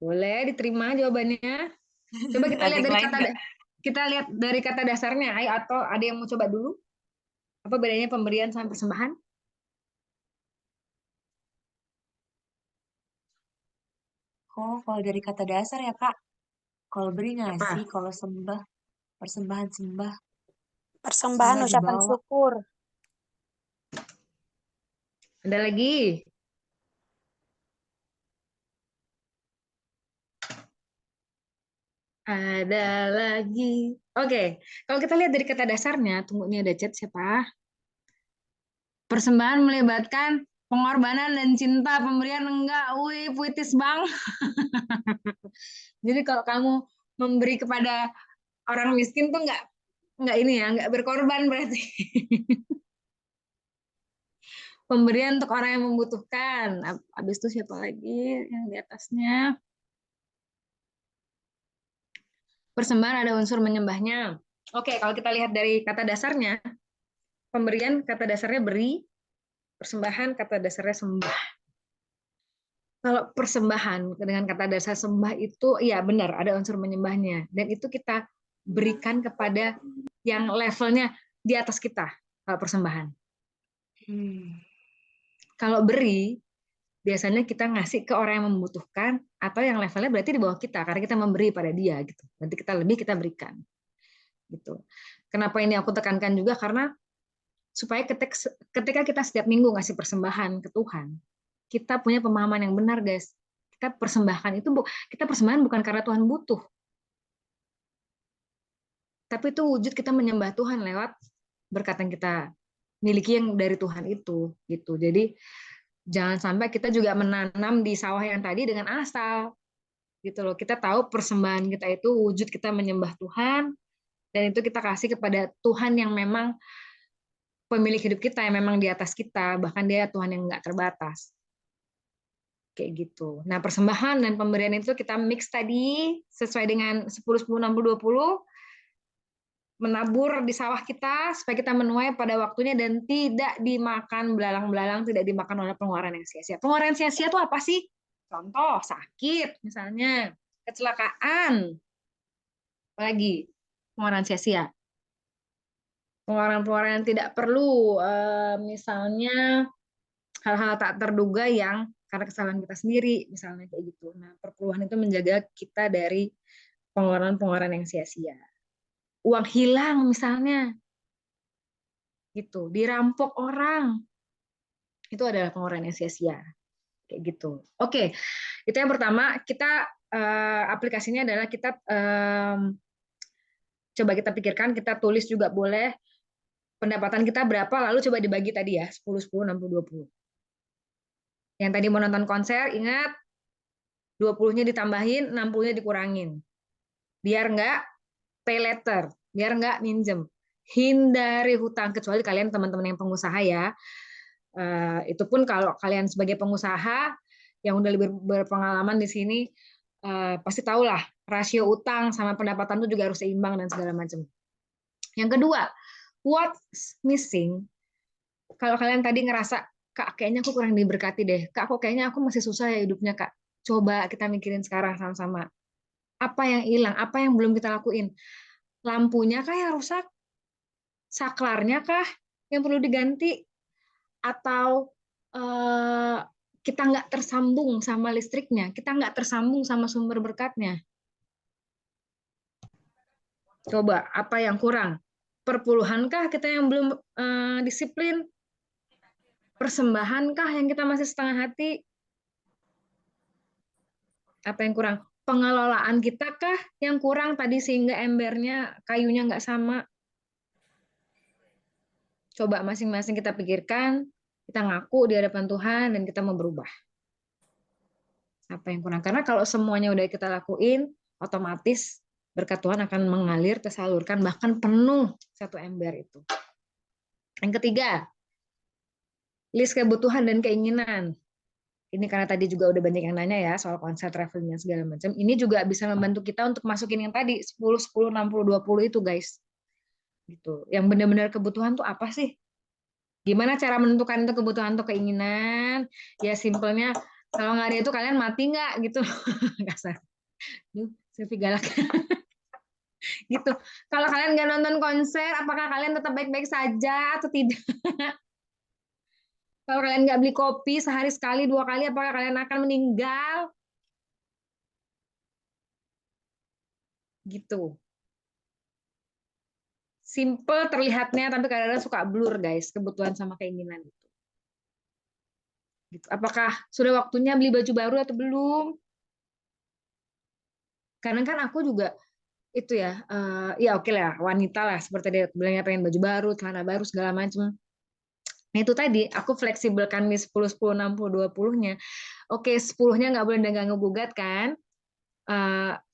Boleh diterima jawabannya. Coba kita lihat Ada dari yang lain kata dasarnya, ayo, atau ada yang mau coba dulu? Apa bedanya pemberian sama persembahan? Oh, kalau dari kata dasar ya, Kak. Kalau beri Apa? ngasih, kalau sembah, persembahan sembah. Persembahan Sembah ucapan dibawa. syukur. Ada lagi? Ada lagi. Oke, kalau kita lihat dari kata dasarnya, tunggu ini ada chat siapa? Persembahan melibatkan pengorbanan dan cinta, pemberian enggak. Wih, puitis banget. Jadi kalau kamu memberi kepada orang miskin tuh enggak ini ya, enggak berkorban berarti. Pemberian untuk orang yang membutuhkan. Habis itu siapa lagi yang di atasnya? Persembahan ada unsur menyembahnya. Oke, kalau kita lihat dari kata dasarnya, Pemberian kata dasarnya beri, persembahan kata dasarnya sembah. Kalau persembahan dengan kata dasar sembah itu ya benar ada unsur menyembahnya, dan itu kita berikan kepada yang levelnya di atas kita. Kalau persembahan, kalau beri biasanya kita ngasih ke orang yang membutuhkan atau yang levelnya berarti di bawah kita karena kita memberi pada dia gitu. Nanti kita lebih kita berikan gitu. Kenapa ini aku tekankan juga karena supaya ketika kita setiap minggu ngasih persembahan ke Tuhan, kita punya pemahaman yang benar, guys. Kita persembahkan itu kita persembahan bukan karena Tuhan butuh, tapi itu wujud kita menyembah Tuhan lewat berkat yang kita miliki yang dari Tuhan itu gitu. Jadi jangan sampai kita juga menanam di sawah yang tadi dengan asal gitu loh. Kita tahu persembahan kita itu wujud kita menyembah Tuhan, dan itu kita kasih kepada Tuhan yang memang pemilik hidup kita, yang memang di atas kita, bahkan dia Tuhan yang nggak terbatas. Kayak gitu. Nah, persembahan dan pemberian itu kita mix tadi sesuai dengan 10, 10, 60, 20, menabur di sawah kita supaya kita menuai pada waktunya dan tidak dimakan belalang-belalang, tidak dimakan oleh pengeluaran yang sia-sia. Pengeluaran sia-sia itu apa sih? Contoh, sakit misalnya, kecelakaan, apalagi pengeluaran sia-sia. Pengeluaran-pengeluaran yang tidak perlu, misalnya hal-hal tak terduga yang karena kesalahan kita sendiri, misalnya kayak gitu. Nah, perpuluhan itu menjaga kita dari pengeluaran-pengeluaran yang sia-sia. Uang hilang misalnya, gitu, dirampok orang, itu adalah pengeluaran yang sia-sia, kayak gitu. Oke, itu yang pertama. Kita aplikasinya adalah kita coba kita pikirkan, kita tulis juga boleh pendapatan kita berapa, lalu coba dibagi tadi ya, 10, 10, 60, 20. Yang tadi mau nonton konser, ingat 20-nya ditambahin, 60-nya dikurangin. Biar nggak pay later, biar nggak minjem. Hindari hutang, kecuali kalian teman-teman yang pengusaha ya. Itu pun kalau kalian sebagai pengusaha yang udah lebih berpengalaman di sini, pasti tahulah rasio utang sama pendapatan itu juga harus seimbang dan segala macam. Yang kedua, what's missing? Kalau kalian tadi ngerasa, Kak, kayaknya aku kurang diberkati deh. Kak, kok kayaknya aku masih susah ya hidupnya, Kak. Coba kita mikirin sekarang sama-sama. Apa yang hilang? Apa yang belum kita lakuin? Lampunya kah yang rusak? Saklarnya kah yang perlu diganti? Atau kita nggak tersambung sama listriknya? Kita nggak tersambung sama sumber berkatnya? Coba, apa yang kurang? Perpuluhankah kita yang belum disiplin? Persembahankah yang kita masih setengah hati? Apa yang kurang? Pengelolaan kita kah yang kurang tadi sehingga embernya, kayunya nggak sama? Coba masing-masing kita pikirkan, kita ngaku di hadapan Tuhan, dan kita mau berubah. Apa yang kurang? Karena kalau semuanya udah kita lakuin, otomatis berkat Tuhan akan mengalir, tersalurkan, bahkan penuh satu ember itu. Yang ketiga, list kebutuhan dan keinginan. Ini karena tadi juga udah banyak yang nanya ya soal konser traveling dan segala macam. Ini juga bisa membantu kita untuk masukin yang tadi 10, 10, 60, 20 itu, guys. Gitu. Yang benar-benar kebutuhan tuh apa sih? Gimana cara menentukan itu kebutuhan atau keinginan? Ya simpelnya, kalau nggak ada itu kalian mati nggak gitu. Kasar. Silvi galak. Gitu. Kalau kalian nggak nonton konser, apakah kalian tetap baik-baik saja atau tidak? Kalau kalian nggak beli kopi sehari sekali, 2 kali, apakah kalian akan meninggal? Gitu. Simple terlihatnya, tapi kadang-kadang suka blur, guys, kebutuhan sama keinginan itu. Gitu. Apakah sudah waktunya beli baju baru atau belum? Karena kan aku juga itu ya, ya oke lah, wanita lah, seperti dia bilangnya pengen baju baru, celana baru, segala macam. Nah itu tadi, aku fleksibelkan di 10, 10, 60, 20-nya. Oke, 10-nya nggak boleh diganggu-gugat kan?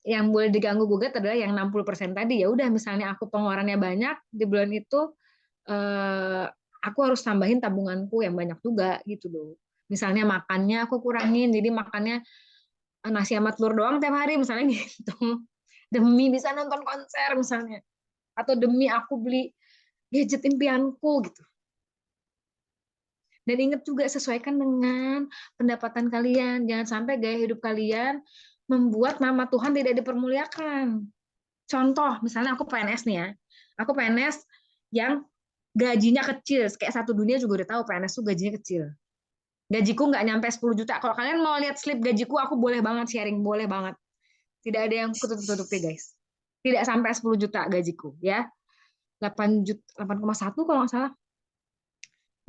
Yang boleh diganggu-gugat adalah yang 60% tadi. Ya udah, misalnya aku pengeluarannya banyak, di bulan itu aku harus tambahin tabunganku yang banyak juga gitu loh. Misalnya makannya aku kurangin, jadi makannya nasi sama telur doang tiap hari misalnya gitu. Demi bisa nonton konser misalnya. Atau demi aku beli gadget impianku gitu. Dan ingat juga sesuaikan dengan pendapatan kalian. Jangan sampai gaya hidup kalian membuat nama Tuhan tidak dipermuliakan. Contoh, misalnya aku PNS nih ya. Aku PNS yang gajinya kecil. Kayak satu dunia juga udah tahu PNS tuh gajinya kecil. Gajiku nggak nyampe 10 juta. Kalau kalian mau lihat slip gajiku, aku boleh banget sharing. Boleh banget. Tidak ada yang kututup-tutupi, guys. Tidak sampai 10 juta gajiku. Ya, 8,1 kalau nggak salah.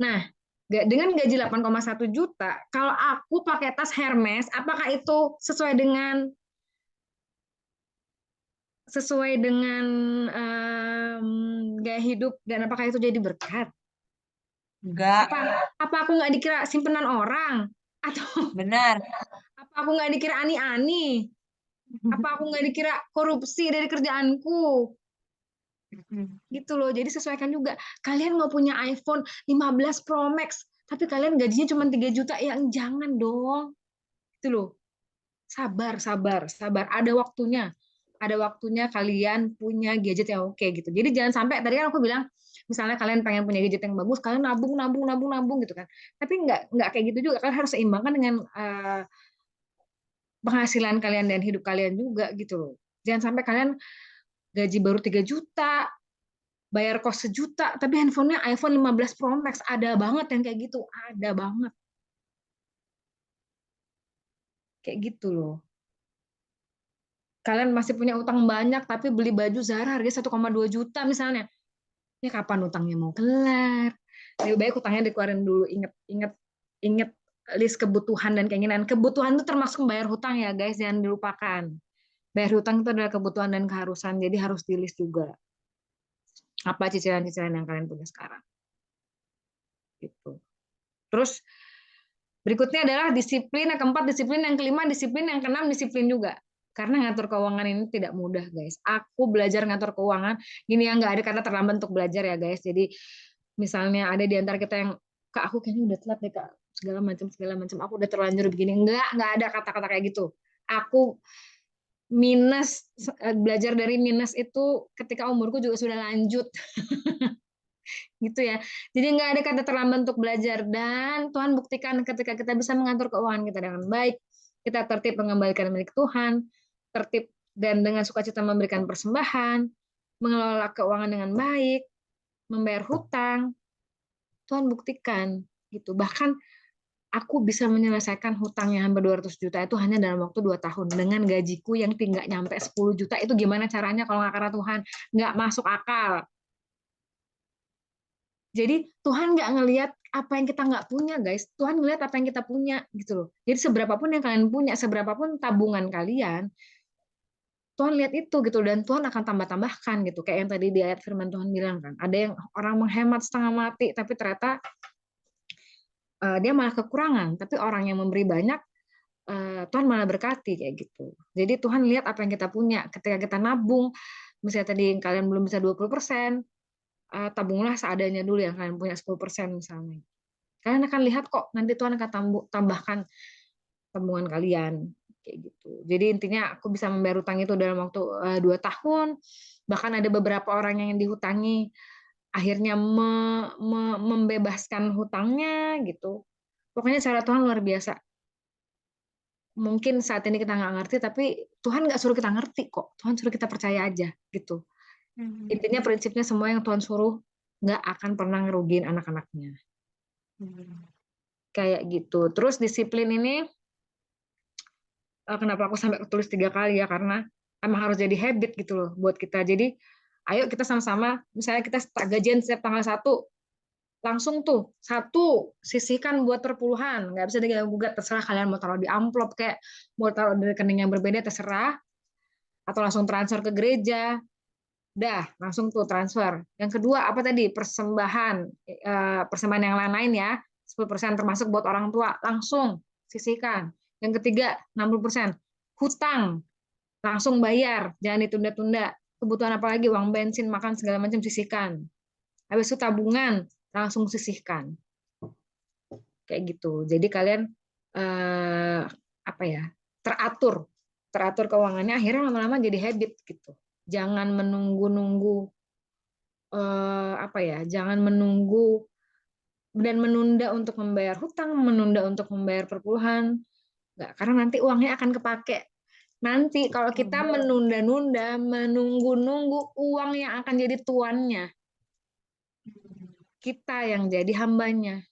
Nah, dengan gaji 8,1 juta, kalau aku pakai tas Hermes, apakah itu sesuai dengan gaya hidup dan apakah itu jadi berkat? Enggak, Apa aku nggak dikira simpenan orang? Atau benar. apa aku nggak dikira ani-ani? Apa aku nggak dikira korupsi dari kerjaanku? Gitu loh. Jadi sesuaikan juga. Kalian mau punya iPhone 15 Pro Max, tapi kalian gajinya cuma 3 juta, ya jangan dong. Gitu loh. Sabar, sabar, sabar. Ada waktunya. Ada waktunya kalian punya gadget yang oke gitu. Jadi jangan sampai, tadi kan aku bilang, misalnya kalian pengen punya gadget yang bagus, kalian nabung gitu kan. Tapi nggak kayak gitu juga. Kalian harus seimbangkan dengan penghasilan kalian dan hidup kalian juga gitu loh. Jangan sampai kalian gaji baru 3 juta, bayar kos 1 juta, tapi handphonenya iPhone 15 Pro Max. Ada banget yang kayak gitu. Ada banget. Kayak gitu loh. Kalian masih punya utang banyak, tapi beli baju Zara harganya 1,2 juta misalnya. Ya kapan utangnya mau kelar? Lebih baik utangnya dikeluarin dulu. Ingat list kebutuhan dan keinginan. Kebutuhan itu termasuk bayar hutang ya guys, jangan dilupakan. Bayar hutang itu adalah kebutuhan dan keharusan, jadi harus di list juga. Apa cicilan-cicilan yang kalian punya sekarang. Gitu. Terus berikutnya adalah disiplin, yang keempat disiplin, yang kelima disiplin, yang keenam disiplin juga. Karena ngatur keuangan ini tidak mudah, guys. Aku belajar ngatur keuangan, gini ya, nggak ada kata terlambat untuk belajar ya, guys. Jadi misalnya ada di antara kita yang, Kak, aku kayaknya udah telat deh, Kak. Segala macam. Aku udah terlanjur begini. Nggak ada kata-kata kayak gitu. Aku belajar dari minus itu ketika umurku juga sudah lanjut. Gitu ya. Jadi nggak ada kata terlambat untuk belajar, dan Tuhan buktikan ketika kita bisa mengatur keuangan kita dengan baik, kita tertib mengembalikan milik Tuhan, tertib dan dengan sukacita memberikan persembahan, mengelola keuangan dengan baik, membayar hutang. Tuhan buktikan gitu. Bahkan aku bisa menyelesaikan hutang yang hampir 200 juta itu hanya dalam waktu 2 tahun dengan gajiku yang tinggal nyampe 10 juta. Itu gimana caranya kalau nggak karena Tuhan? Nggak masuk akal. Jadi Tuhan nggak ngelihat apa yang kita nggak punya, guys. Tuhan ngelihat apa yang kita punya, gitu loh. Jadi seberapapun yang kalian punya, seberapapun tabungan kalian, Tuhan lihat itu gitu, dan Tuhan akan tambah-tambahkan gitu. Kayak yang tadi di ayat firman Tuhan bilang kan, ada yang orang menghemat setengah mati, tapi ternyata dia malah kekurangan. Tapi orang yang memberi banyak, Tuhan malah berkati kayak gitu. Jadi Tuhan lihat apa yang kita punya. Ketika kita nabung, misalnya tadi kalian belum bisa 20%, tabunglah seadanya dulu yang kalian punya 10% misalnya. Kalian akan lihat kok nanti Tuhan akan tambahkan tabungan kalian kayak gitu. Jadi intinya aku bisa membayar utang itu dalam waktu 2 tahun. Bahkan ada beberapa orang yang dihutangi akhirnya membebaskan hutangnya gitu. Pokoknya cara Tuhan luar biasa. Mungkin saat ini kita nggak ngerti, tapi Tuhan nggak suruh kita ngerti kok. Tuhan suruh kita percaya aja gitu. Intinya prinsipnya semua yang Tuhan suruh nggak akan pernah ngerugiin anak-anaknya. Kayak gitu. Terus disiplin ini, kenapa aku sampai tulis 3 kali ya, karena emang harus jadi habit gitu loh buat kita. Jadi ayo kita sama-sama, misalnya kita gajian setiap tanggal 1, langsung tuh 1 sisihkan buat perpuluhan. Nggak bisa diganggu-gugat, terserah kalian mau taruh di amplop kayak mau taruh di rekening yang berbeda, terserah. Atau langsung transfer ke gereja. Dah, langsung tuh transfer. Yang kedua, apa tadi? Persembahan yang lain-lain ya. 10% termasuk buat orang tua. Langsung sisihkan. Yang ketiga, 60%. Hutang. Langsung bayar. Jangan ditunda-tunda. Kebutuhan apa lagi? Uang bensin, makan, segala macam sisihkan. Habis itu tabungan. Langsung sisihkan. Kayak gitu. Jadi kalian teratur keuangannya, akhirnya lama-lama jadi habit gitu. Jangan menunggu-nunggu apa ya, jangan menunggu dan menunda untuk membayar hutang, menunda untuk membayar perpuluhan. Nggak, karena nanti uangnya akan kepake. Nanti kalau kita menunda-nunda, menunggu-nunggu, uang yang akan jadi tuannya. Kita yang jadi hambanya.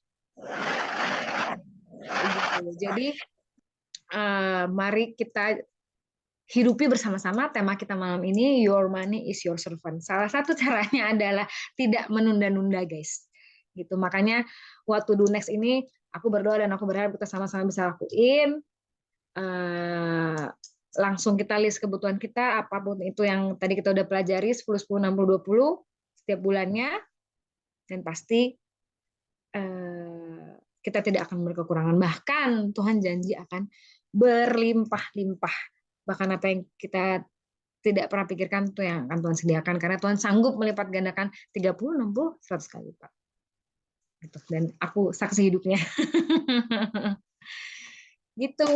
Gitu. Jadi mari kita hidupi bersama-sama. Tema kita malam ini, Your Money is Your Servant. Salah satu caranya adalah tidak menunda-nunda, guys. Gitu. Makanya What to Do Next ini aku berdoa dan aku berharap kita sama-sama bisa lakuin. Langsung kita list kebutuhan kita, apapun itu yang tadi kita udah pelajari, 10, 10, 60, 20 setiap bulannya, dan pasti kita tidak akan berkekurangan. Bahkan Tuhan janji akan berlimpah-limpah. Bahkan apa yang kita tidak pernah pikirkan itu yang akan Tuhan sediakan, karena Tuhan sanggup melipat gandakan 30, 60, 100 kali lipat. Gitu. Dan aku saksi hidupnya. Gitu.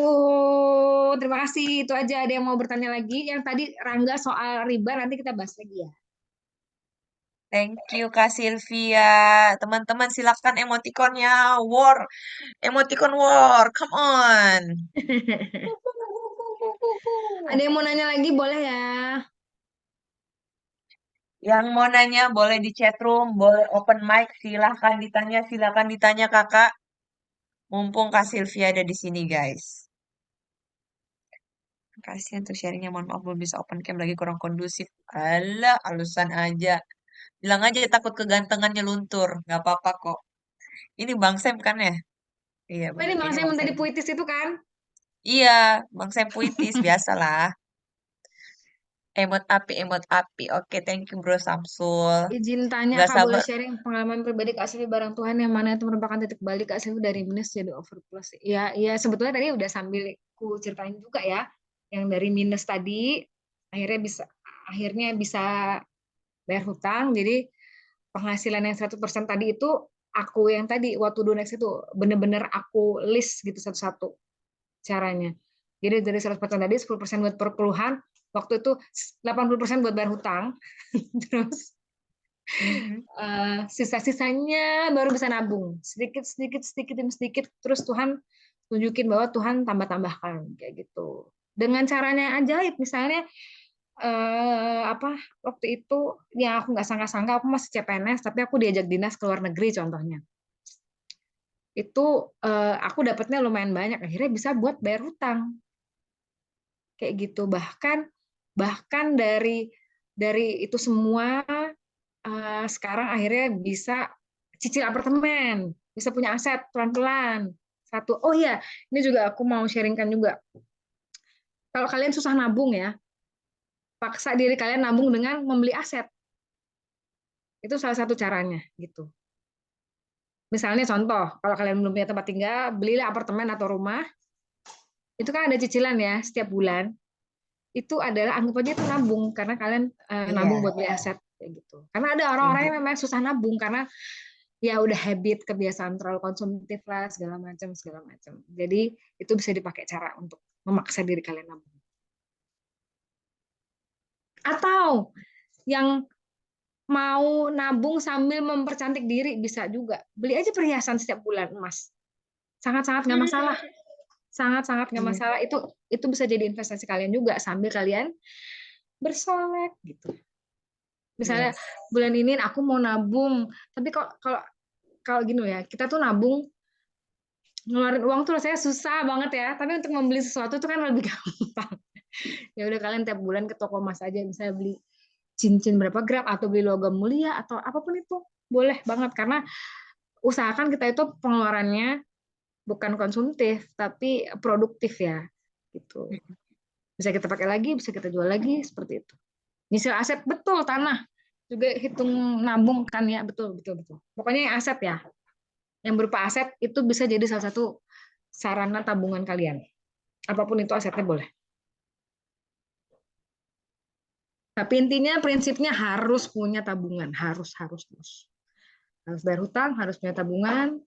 Terima kasih. Itu aja. Ada yang mau bertanya lagi? Yang tadi Rangga soal riba nanti kita bahas lagi ya. Thank you Kak Sylvia. Teman-teman silakan emotikonnya. War. Emoticon war. Come on. Ada yang mau nanya lagi? Boleh ya. Yang mau nanya boleh di chat room, boleh open mic. Silakan ditanya Kakak. Mumpung Kak Sylvia ada di sini, guys. Kasihan tuh sharingnya, mohon maaf belum bisa open cam lagi, kurang kondusif. Alah, alasan aja. Bilang aja takut kegantengannya luntur, nggak apa-apa kok. Ini Bang Sam kan ya? Iya Ini benar, Bang kayaknya Sam Bang yang tadi Sam. puitis itu kan? Iya, Bang Sam puitis, biasalah. Emot api. Oke, thank you Bro Samsul. Izin tanya, Nggak Kak, boleh sabar. sharing pengalaman pribadi Kak Silvi barang Tuhan yang mana itu merupakan titik balik Kak Silvi dari minus jadi overplus. Ya, sebetulnya tadi udah sambil ku ceritain juga ya, yang dari minus tadi akhirnya bisa bayar hutang. Jadi penghasilan yang 100% tadi itu aku yang tadi waktu do next itu bener-bener aku list gitu satu-satu caranya. Jadi dari 100% tadi 10% buat perkeluhan, waktu itu 80% buat bayar hutang. Terus sisa-sisanya baru bisa nabung sedikit demi sedikit, terus Tuhan tunjukin bahwa Tuhan tambah-tambahkan kayak gitu dengan caranya yang ajaib. Misalnya waktu itu yang aku nggak sangka-sangka, aku masih CPNS tapi aku diajak dinas ke luar negeri contohnya, itu aku dapatnya lumayan banyak, akhirnya bisa buat bayar hutang kayak gitu. Bahkan dari itu semua sekarang akhirnya bisa cicil apartemen, bisa punya aset pelan-pelan. Satu, oh iya, ini juga aku mau sharingkan juga. Kalau kalian susah nabung ya, paksa diri kalian nabung dengan membeli aset. Itu salah satu caranya gitu. Misalnya contoh, kalau kalian belum punya tempat tinggal, belilah apartemen atau rumah. Itu kan ada cicilan ya setiap bulan. Itu adalah anggap aja itu nabung karena kalian nabung buat beli aset kayak gitu. Karena ada orang-orang yang memang susah nabung karena ya udah habit, kebiasaan terlalu konsumtif lah segala macam. Jadi itu bisa dipakai cara untuk memaksa diri kalian nabung. Atau yang mau nabung sambil mempercantik diri bisa juga. Beli aja perhiasan setiap bulan emas. Sangat-sangat nggak masalah. Sangat-sangat nggak masalah. Itu bisa jadi investasi kalian juga sambil kalian bersolek gitu. Misalnya bulan ini aku mau nabung, tapi kalau gini ya, kita tuh nabung ngeluarin uang tuh rasanya susah banget ya, tapi untuk membeli sesuatu tuh kan lebih gampang. Ya udah kalian tiap bulan ke toko emas aja, misalnya beli cincin berapa gram atau beli logam mulia atau apapun itu boleh banget, karena usahakan kita itu pengeluarannya bukan konsumtif tapi produktif ya gitu. Bisa kita pakai lagi, bisa kita jual lagi seperti itu. Nyicil aset, betul, tanah juga hitung nabung kan ya, betul. Pokoknya yang aset ya, yang berupa aset itu bisa jadi salah satu sarana tabungan kalian. Apapun itu asetnya boleh. Tapi intinya prinsipnya harus punya tabungan, harus bayar hutang, harus punya tabungan,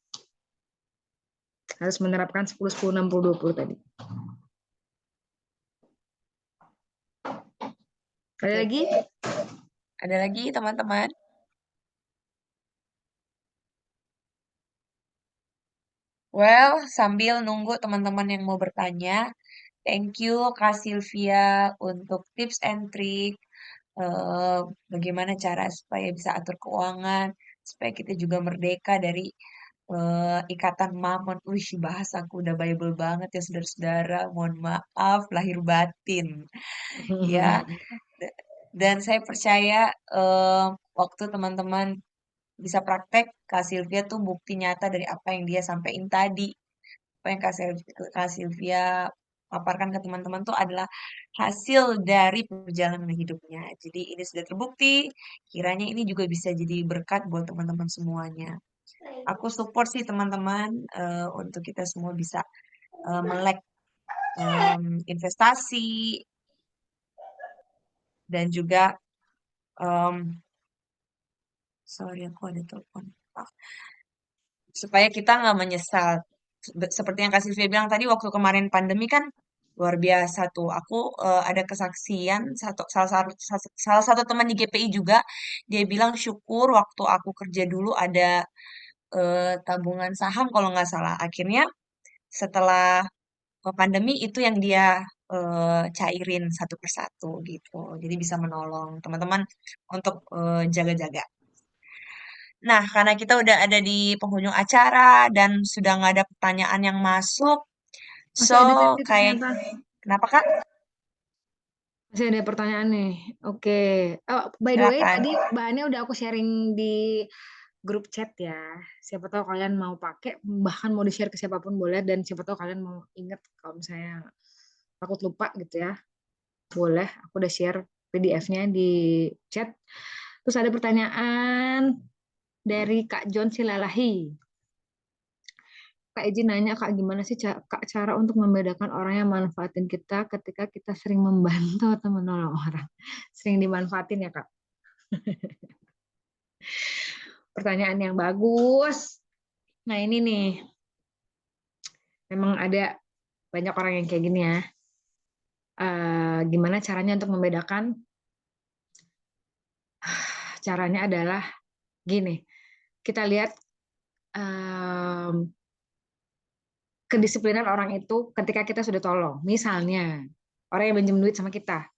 harus menerapkan 10, 10, 60, 20 tadi. Ada lagi? Ada lagi teman-teman? Well, sambil nunggu teman-teman yang mau bertanya, thank you Kak Sylvia untuk tips and trick eh, bagaimana cara supaya bisa atur keuangan, supaya kita juga merdeka dari ikatan mamon. Wih, bahasaku udah Bible banget ya saudara-saudara. Mohon maaf lahir batin. Ya, D- dan saya percaya waktu teman-teman bisa praktek, Kak Sylvia tuh bukti nyata dari apa yang dia sampaikan tadi. Apa yang Kak Sylvia paparkan ke teman-teman tuh adalah hasil dari perjalanan hidupnya. Jadi ini sudah terbukti, kiranya ini juga bisa jadi berkat buat teman-teman semuanya. Aku support sih teman-teman untuk kita semua bisa melek investasi dan juga sorry aku ada telepon. Supaya kita nggak menyesal. Seperti yang Kak Sylvia bilang tadi, waktu kemarin pandemi kan luar biasa tuh. Aku ada kesaksian salah satu teman di GPI juga, dia bilang syukur waktu aku kerja dulu ada tabungan saham kalau nggak salah. Akhirnya setelah pandemi itu yang dia cairin satu persatu gitu. Jadi bisa menolong teman-teman untuk jaga-jaga. Nah, karena kita udah ada di penghujung acara dan sudah nggak ada pertanyaan yang masuk, Masih ada so tadi kayak ternyata. kenapa Kak? Masih ada pertanyaan nih. Oke. Oh, by the way, Silakan. tadi bahannya udah aku sharing di grup chat ya. Siapa tahu kalian mau pakai, bahkan mau di-share ke siapapun boleh, dan siapa tahu kalian mau inget kalau misalnya takut lupa gitu ya. Boleh, aku udah share PDF-nya di chat. Terus ada pertanyaan dari Kak John Silalahi. Kak izin nanya, Kak, gimana sih Kak cara untuk membedakan orang yang manfaatin kita ketika kita sering membantu atau menolong orang? Sering dimanfaatin ya, Kak? Pertanyaan yang bagus. Nah, ini nih. Memang ada banyak orang yang kayak gini ya. Gimana caranya untuk membedakan? Caranya adalah gini. Kita lihat kedisiplinan orang itu ketika kita sudah tolong. Misalnya, orang yang pinjam duit sama kita.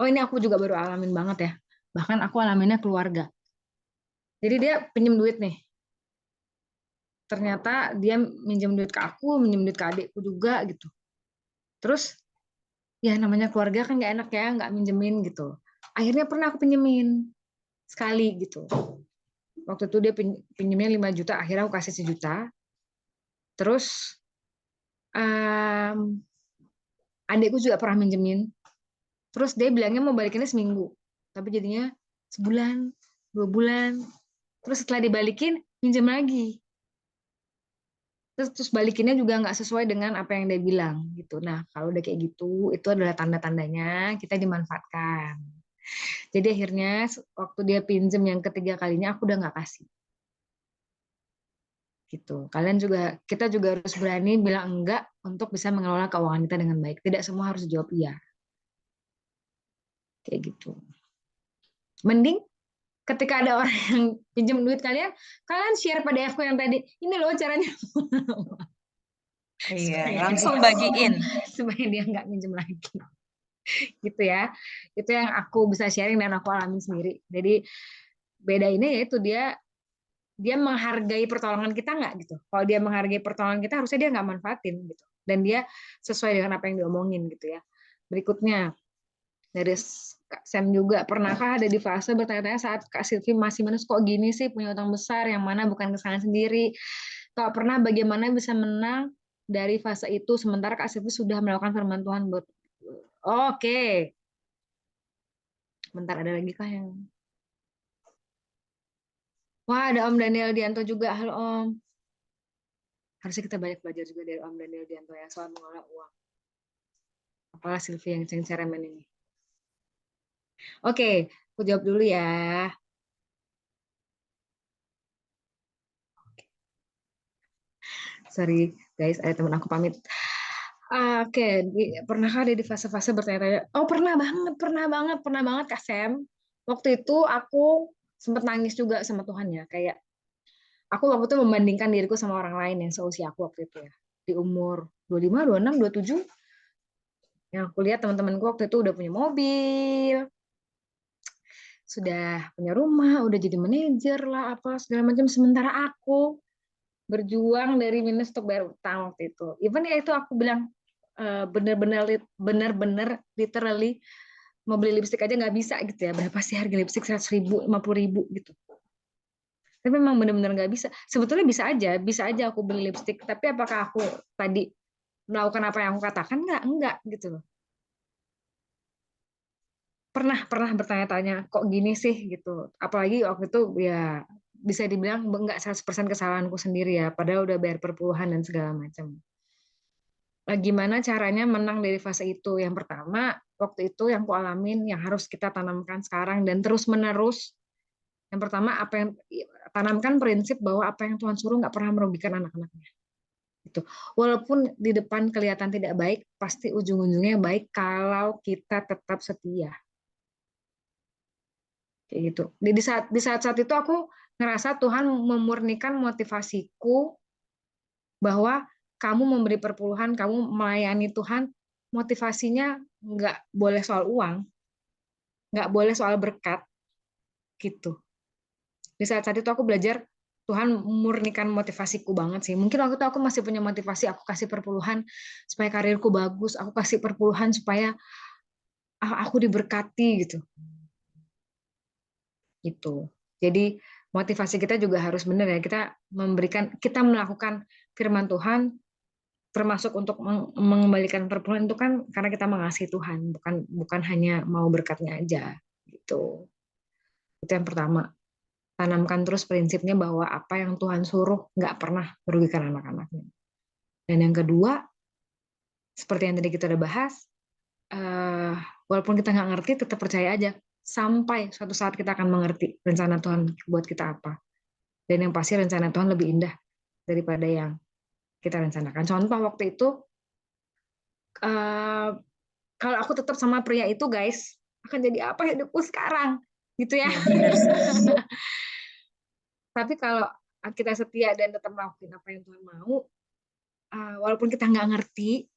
Oh, ini aku juga baru alamin banget ya. Bahkan aku alaminnya keluarga. Jadi dia pinjam duit nih. Ternyata dia minjem duit ke aku, minjem duit ke adikku juga gitu. Terus, ya namanya keluarga kan nggak enak ya, nggak minjemin gitu. Akhirnya pernah aku pinjemin sekali gitu. Waktu itu dia pinjemnya 5 juta, akhirnya aku kasih 1 juta. Terus, adikku juga pernah minjemin. Terus dia bilangnya mau balikinnya seminggu. Tapi jadinya sebulan, 2 bulan. Terus setelah dibalikin, minjem lagi. Terus balikinnya juga nggak sesuai dengan apa yang dia bilang gitu. Nah, kalau udah kayak gitu, itu adalah tanda-tandanya kita dimanfaatkan. Jadi akhirnya waktu dia pinjem yang ketiga kalinya, aku udah nggak kasih. Gitu. Kita juga harus berani bilang enggak untuk bisa mengelola keuangan kita dengan baik. Tidak semua harus jawab iya. Kayak gitu. Mending ketika ada orang yang pinjam duit kalian share PDF-ku yang tadi. Ini loh caranya. Iya, langsung bagiin. Supaya dia nggak minjem lagi. Gitu ya. Itu yang aku bisa sharing dan aku alamin sendiri. Jadi beda ini yaitu dia menghargai pertolongan kita nggak gitu. Kalau dia menghargai pertolongan kita, harusnya dia nggak manfaatin gitu. Dan dia sesuai dengan apa yang diomongin gitu ya. Berikutnya dari Kak Sam juga, pernahkah ada di fase bertanya-tanya saat Kak Silvi masih minus, kok gini sih, punya utang besar yang mana bukan kesalahan sendiri? Kalau pernah, bagaimana bisa menang dari fase itu sementara Kak Silvi sudah melakukan firman Tuhan buat Oke. Bentar, ada lagi kah yang Wah, ada Om Daniel Dianto juga. Halo Om. Harusnya kita banyak belajar juga dari Om Daniel Dianto ya soal mengelola uang. Apalah Silvi yang ceremen ini. Oke, aku jawab dulu ya. Sorry guys, ada teman aku pamit. Oke, pernahkah ada di fase-fase bertanya-tanya? Oh, pernah banget Kak Sam. Waktu itu aku sempat nangis juga sama Tuhan ya, kayak Aku waktu itu membandingkan diriku sama orang lain yang seusia aku waktu itu ya. Di umur 25, 26, 27. Yang aku lihat teman-temanku waktu itu udah punya mobil, sudah punya rumah, udah jadi manajer lah, apa segala macam. Sementara aku berjuang dari minus untuk bayar utang waktu itu. Even ya itu aku bilang bener-bener literally mau beli lipstik aja nggak bisa gitu ya. Berapa sih harga lipstik? 100.000, 50.000 gitu. Tapi memang benar-benar nggak bisa. Sebetulnya bisa aja aku beli lipstik. Tapi apakah aku tadi melakukan apa yang aku katakan? Enggak gitu loh. Pernah bertanya-tanya, kok gini sih gitu. Apalagi waktu itu ya bisa dibilang enggak 100% kesalahanku sendiri ya. Padahal udah bayar perpuluhan dan segala macam. Gimana caranya menang dari fase itu? Yang pertama, waktu itu yang ku alamin, yang harus kita tanamkan sekarang dan terus-menerus. Yang pertama, tanamkan prinsip bahwa apa yang Tuhan suruh nggak pernah merugikan anak-anaknya. Gitu. Walaupun di depan kelihatan tidak baik, pasti ujung-ujungnya baik kalau kita tetap setia. Kayak gitu. Di saat-saat itu aku ngerasa Tuhan memurnikan motivasiku bahwa kamu memberi perpuluhan, kamu melayani Tuhan, motivasinya nggak boleh soal uang, nggak boleh soal berkat, gitu. Di saat-saat itu aku belajar Tuhan memurnikan motivasiku banget sih. Mungkin waktu itu aku masih punya motivasi, aku kasih perpuluhan supaya karirku bagus, aku kasih perpuluhan supaya aku diberkati gitu. Gitu. Jadi motivasi kita juga harus benar ya. Kita melakukan firman Tuhan termasuk untuk mengembalikan perpuluhan itu kan karena kita mengasihi Tuhan, bukan hanya mau berkatnya aja gitu. Itu yang pertama. Tanamkan terus prinsipnya bahwa apa yang Tuhan suruh nggak pernah merugikan anak-anaknya. Dan yang kedua, seperti yang tadi kita udah bahas, walaupun kita nggak ngerti, tetap percaya aja. Sampai suatu saat kita akan mengerti rencana Tuhan buat kita apa. Dan yang pasti rencana Tuhan lebih indah daripada yang kita rencanakan. Contoh waktu itu, kalau aku tetap sama pria itu, guys, akan jadi apa hidupku sekarang? Gitu ya. Benar sih. Tapi kalau kita setia dan tetap melakukan apa yang Tuhan mau, walaupun kita nggak ngerti,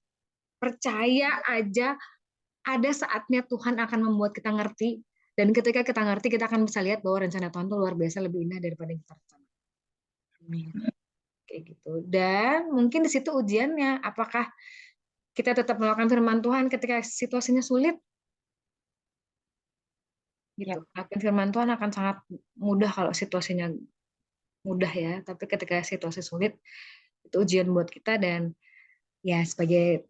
percaya aja ada saatnya Tuhan akan membuat kita ngerti. Dan ketika kita ngerti, kita akan bisa lihat bahwa rencana Tuhan itu luar biasa lebih indah daripada yang kita rencanakan. Kayak gitu. Dan mungkin di situ ujiannya, apakah kita tetap melakukan firman Tuhan ketika situasinya sulit? Gitu. Melakukan firman Tuhan akan sangat mudah kalau situasinya mudah ya. Tapi ketika situasi sulit, itu ujian buat kita dan ya sebagai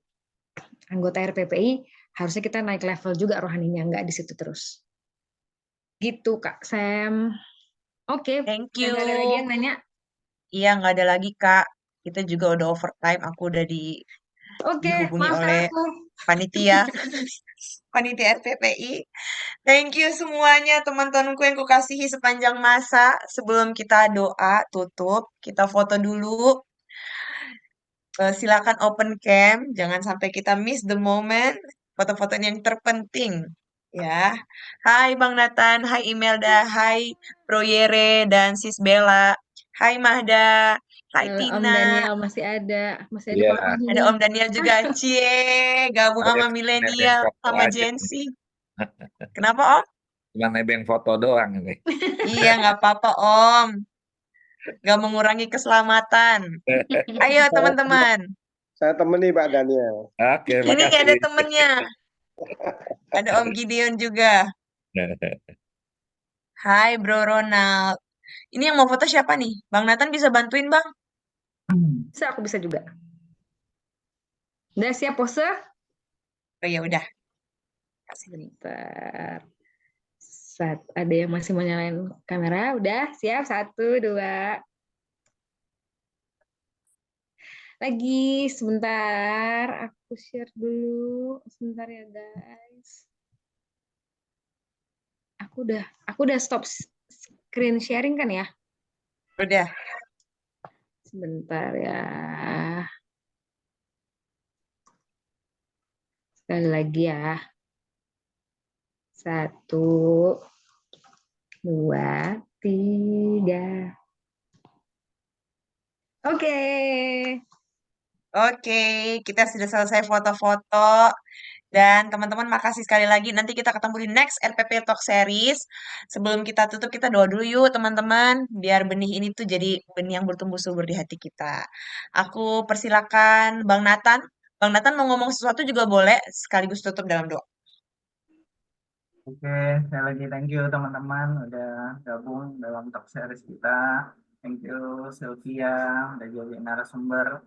anggota RPPI harusnya kita naik level juga rohaninya, nggak di situ terus. Gitu Kak Sam. Oke, Thank you. nggak ada lagi yang nanya? Iya, nggak ada lagi, Kak. Kita juga udah overtime. Aku udah dihubungi maafkan oleh aku. panitia. Panitia RPPI. Thank you semuanya teman-temanku yang kukasihi sepanjang masa. Sebelum kita doa tutup, kita foto dulu. Silakan open cam, jangan sampai kita miss the moment. Foto-fotonya yang terpenting, ya. Hai Bang Nathan, hai Imelda, hai Bro Yere dan Sis Bella. Hai Mahda, hai Om Tina. Daniel masih ada Iya. Papa Ada sini. Om Daniel juga, cie, gabung sama milenial, sama Gen Z. Kenapa Om? Cuma nebeng foto doang ini. Iya, nggak apa-apa Om. Nggak mengurangi keselamatan. Ayo teman-teman. Saya temani Pak Daniel. Oke, Ini makasih. ada temennya. Ada Om Gideon juga. Hai Bro Ronald. Ini yang mau foto siapa nih? Bang Nathan bisa bantuin Bang? Bisa, aku bisa juga. Udah siap pose? Oh ya udah. Sebentar. Ada yang masih mau nyalain kamera? Udah siap? 1, 2. Lagi sebentar. Aku share dulu. Sebentar ya guys. Aku udah stop screen sharing kan ya? Udah. Sebentar ya. Sekali lagi ya. 1, 2, 3. Oke. Oke, kita sudah selesai foto-foto. Dan teman-teman makasih sekali lagi. Nanti kita ketemu di next RPP Talk Series. Sebelum kita tutup, kita doa dulu yuk teman-teman. Biar benih ini tuh jadi benih yang bertumbuh subur di hati kita. Aku persilakan Bang Nathan. Bang Nathan mau ngomong sesuatu juga boleh, sekaligus tutup dalam doa. Oke, saya lagi thank you teman-teman udah gabung dalam talk series kita. Thank you Sylvia udah jadi narasumber.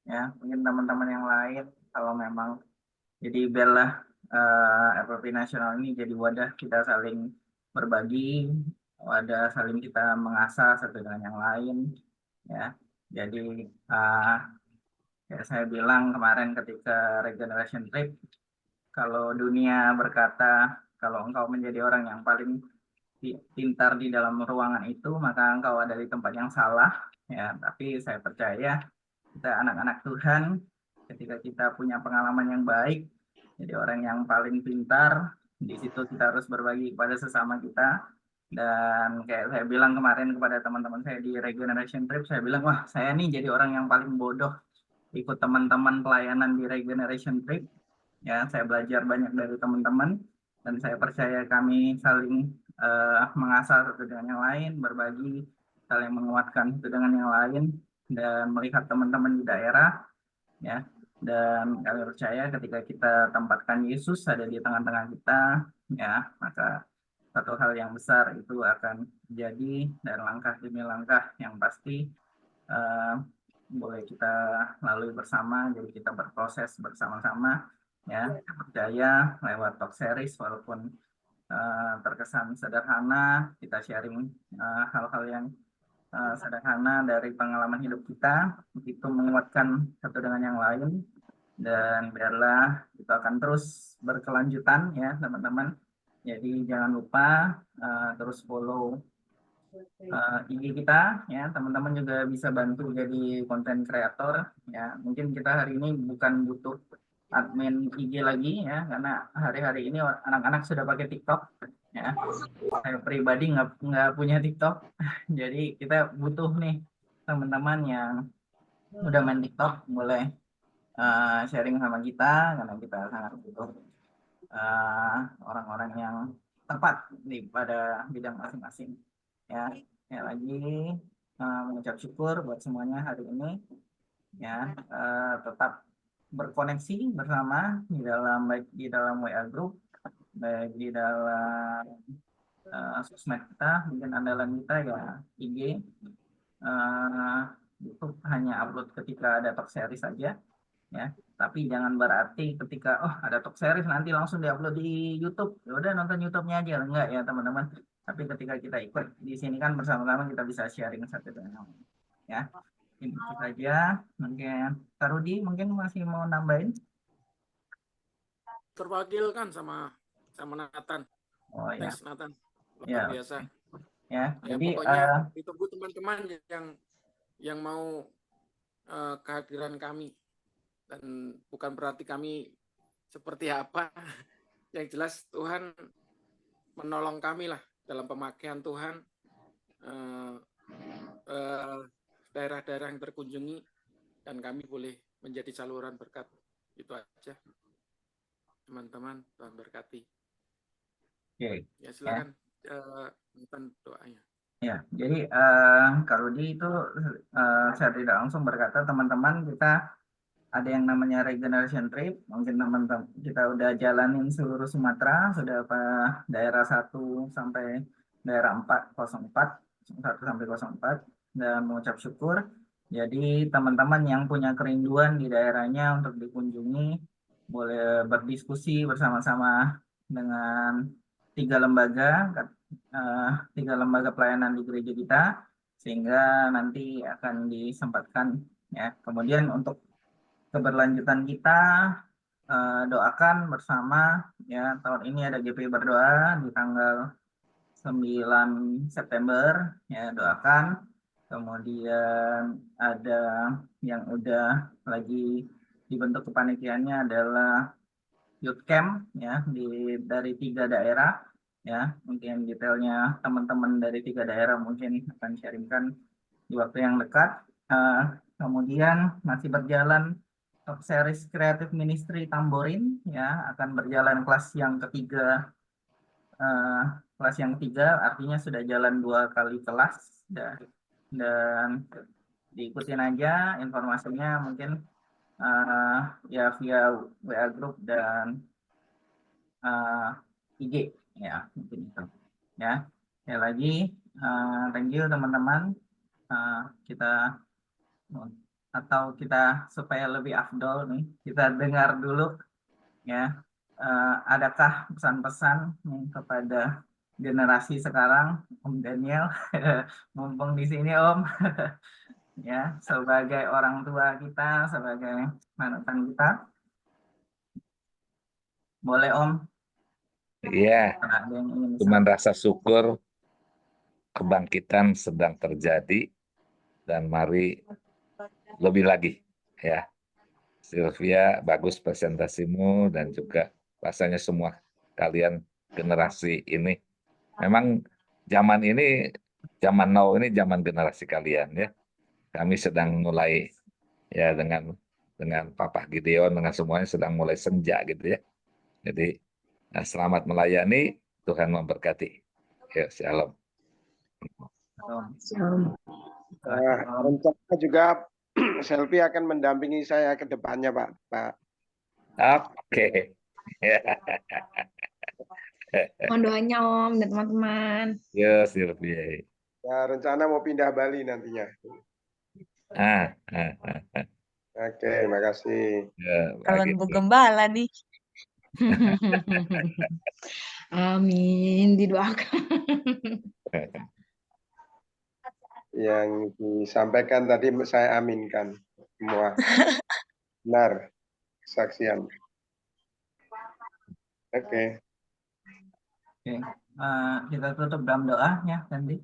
Ya, mungkin teman-teman yang lain kalau memang jadi biarlah RPP Nasional ini jadi wadah kita saling berbagi, wadah saling kita mengasah satu dengan yang lain. Ya, jadi ya saya bilang kemarin ketika Regeneration Trip, kalau dunia berkata kalau engkau menjadi orang yang paling pintar di dalam ruangan itu, maka engkau ada di tempat yang salah. Ya, tapi saya percaya kita anak-anak Tuhan, ketika kita punya pengalaman yang baik, jadi orang yang paling pintar, di situ kita harus berbagi kepada sesama kita. Dan kayak saya bilang kemarin kepada teman-teman saya di Regeneration Trip, saya bilang, wah saya nih jadi orang yang paling bodoh ikut teman-teman pelayanan di Regeneration Trip. Ya, saya belajar banyak dari teman-teman dan saya percaya kami saling mengasah satu dengan yang lain, berbagi, saling menguatkan satu dengan yang lain, dan melihat teman-teman di daerah, ya. Dan kami percaya ketika kita tempatkan Yesus ada di tengah-tengah kita, ya, maka satu hal yang besar itu akan jadi, dan langkah demi langkah yang pasti boleh kita lalui bersama, jadi kita berproses bersama-sama. Ya, percaya lewat talk series walaupun terkesan sederhana, kita sharing hal-hal yang sederhana dari pengalaman hidup kita, itu menguatkan satu dengan yang lain, dan biarlah itu akan terus berkelanjutan ya teman-teman. Jadi jangan lupa terus follow IG kita ya, teman-teman juga bisa bantu jadi konten kreator ya. Mungkin kita hari ini bukan butuh admin IG lagi ya, karena hari-hari ini anak-anak sudah pakai TikTok ya. Saya pribadi nggak punya TikTok, jadi kita butuh nih teman-teman yang udah main TikTok boleh sharing sama kita, karena kita sangat butuh orang-orang yang tepat pada bidang masing-masing ya. Ya lagi mengucap syukur buat semuanya hari ini ya, tetap berkoneksi bersama di dalam, baik di dalam WA group, baik di dalam sosmed kita. Mungkin andalan kita ya IG, YouTube hanya upload ketika ada talk series saja ya, tapi jangan berarti ketika ada talk series nanti langsung diupload di YouTube, ya udah nonton YouTube-nya aja, enggak ya teman-teman. Tapi ketika kita ikut di sini kan bersama-sama kita bisa sharing satu dengan lain ya. Itu saja. Mungkin Kak Rudi mungkin masih mau nambahin? Terwakilkan sama Nathan. Oh ya. Thanks Nathan. Luar Ya. biasa. Ya, Ya, jadi pokoknya ditunggu teman-teman yang mau kehadiran kami, dan bukan berarti kami seperti apa. Yang jelas Tuhan menolong kami lah dalam pemakaian Tuhan, daerah-daerah yang terkunjungi, dan kami boleh menjadi saluran berkat. Itu aja teman-teman, Tuhan berkati. Oke. Ya silakan Nathan doanya. Ya, jadi Kak Rudi itu saya tidak langsung berkata, teman-teman kita ada yang namanya Regeneration Trip. Mungkin teman-teman kita udah jalanin seluruh Sumatera, sudah daerah 1 sampai daerah 404, 1 sampai 04, dan mengucap syukur. Jadi teman-teman yang punya kerinduan di daerahnya untuk dikunjungi, boleh berdiskusi bersama-sama dengan 3 lembaga pelayanan di gereja kita, sehingga nanti akan disempatkan ya. Kemudian untuk keberlanjutan kita doakan bersama ya, tahun ini ada GP berdoa di tanggal 9 September ya, doakan. Kemudian ada yang udah lagi dibentuk kepanitiaannya adalah Youth Camp ya, dari 3 daerah ya. Mungkin detailnya teman-teman dari 3 daerah mungkin akan sharingkan di waktu yang dekat Kemudian masih berjalan Top Series Creative Ministry Tamborin, ya, akan berjalan kelas yang ketiga. Kelas yang ketiga artinya sudah jalan 2 kali kelas, dan diikutin aja informasinya mungkin ya via WA Group dan IG, ya, mungkin itu, ya. Sekali lagi thank you teman-teman. Kita supaya lebih afdol nih, kita dengar dulu, ya, adakah pesan-pesan nih kepada generasi sekarang, Om Daniel, mumpung di sini Om, ya, sebagai orang tua kita, sebagai panutan kita, boleh Om? Iya, Ada yang ingin cuman rasa syukur kebangkitan sedang terjadi dan mari lebih lagi, ya. Sylvia, bagus presentasimu dan juga rasanya semua kalian generasi ini. Memang zaman ini, zaman now ini zaman generasi kalian, ya. Kami sedang mulai, ya, dengan Papa Gideon, dengan semuanya sedang mulai senja gitu, ya. Jadi selamat melayani, Tuhan memberkati. Yuk, shalom. Rencana juga Selfie akan mendampingi saya ke depannya, Pak. Oke. Mohon doanya Om dan teman-teman. Ya, Sylvia. Ya, rencana mau pindah Bali nantinya. Oke, makasih. Ya, Calon Bu Gembala nih. Amin, didoakan. Yang disampaikan tadi saya aminkan semua. Benar, kesaksian. Oke. Kita tutup dalam doa, ya, Sandy.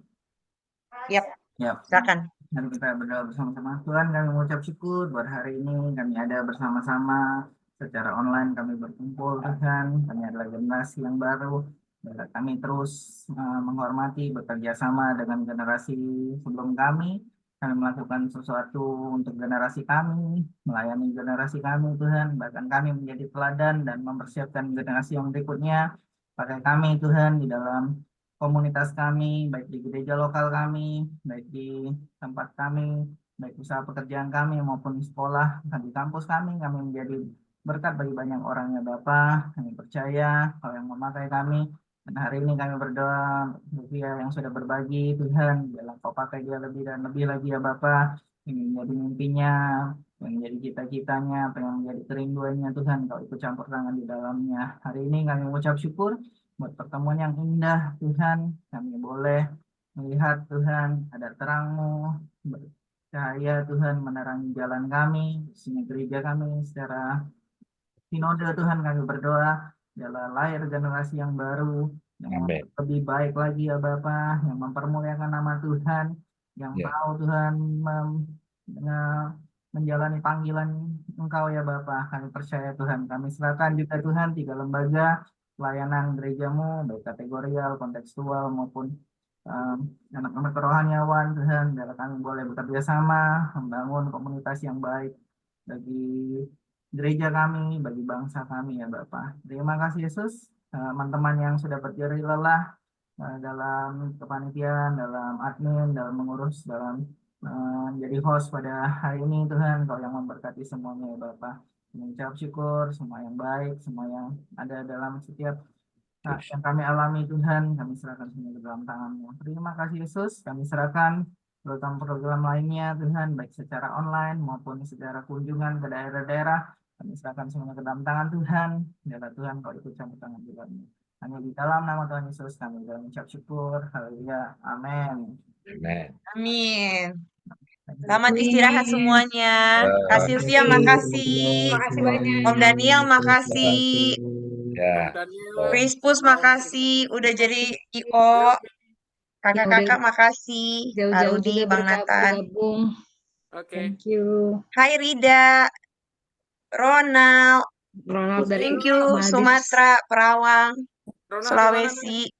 Yap. Silakan. Mari kita berdoa bersama-sama. Tuhan, kami mengucap syukur buat hari ini kami ada bersama-sama secara online, kami berkumpul, Tuhan. Kami adalah generasi yang baru. Kami terus menghormati, bekerja sama dengan generasi sebelum kami. Kami melakukan sesuatu untuk generasi kami, melayani generasi kami, Tuhan. Bahkan kami menjadi teladan dan mempersiapkan generasi yang berikutnya. Pakai kami, Tuhan, di dalam komunitas kami, baik di gereja lokal kami, baik di tempat kami, baik usaha pekerjaan kami maupun di sekolah dan di kampus kami menjadi berkat bagi banyak orang, ya Bapa. Kami percaya Kau yang memakai kami, dan hari ini kami berdoa untuk dia yang sudah berbagi, Tuhan, biarlah Kau pakai dia lebih dan lebih lagi, ya Bapa. Ini menjadi mimpinya, yang menjadi cita-citanya, apa yang menjadi kerinduannya, Tuhan, Kau ikut campur tangan di dalamnya. Hari ini kami mengucap syukur buat pertemuan yang indah, Tuhan. Kami boleh melihat, Tuhan, ada terang-Mu, bercahaya, Tuhan, menerangi jalan kami, sini gereja kami secara sinode, Tuhan. Kami berdoa adalah lahir generasi yang baru, yang lebih baik lagi, ya Bapa, yang mempermuliakan nama Tuhan, yang mau, Tuhan, menjalani panggilan Engkau, ya Bapa. Kami percaya, Tuhan. Kami serahkan juga, Tuhan, 3 lembaga pelayanan gereja-Mu, baik kategorial, kontekstual, maupun anak-anak kerohaniawan, Tuhan. Biarlah kami boleh bekerja sama, membangun komunitas yang baik bagi gereja kami, bagi bangsa kami, ya Bapa. Terima kasih, Yesus. Teman-teman yang sudah berjerih lelah dalam kepanitiaan, dalam admin, dalam mengurus, dalam menjadi host pada hari ini, Tuhan. Kau yang memberkati semuanya, ya Bapa. Mengucap syukur, semua yang baik, semua yang ada dalam setiap yang kami alami, Tuhan, kami serahkan semua ke dalam tangan-Mu. Terima kasih, Yesus. Kami serahkan program-program lainnya, Tuhan, baik secara online maupun secara kunjungan ke daerah-daerah. Kami serahkan semuanya ke dalam tangan, Tuhan. Biarlah, Tuhan, Kau ikut campur tangan di dalamnya. Hanya di dalam nama Tuhan Yesus kami mengucap syukur. Haleluya. Amin. Amin. Selamat istirahat semuanya. Kak Sylvia, makasih. Makasih banyak. Om Daniel, makasih. Ya. Crispus, makasih. Udah jadi IO. Kakak-kakak, makasih. Kak Rudi, Bang Nathan. Thank you. Hai Rida. Ronald. Ronald dari Thank you. Sumatera, Perawang, Ronald Sulawesi.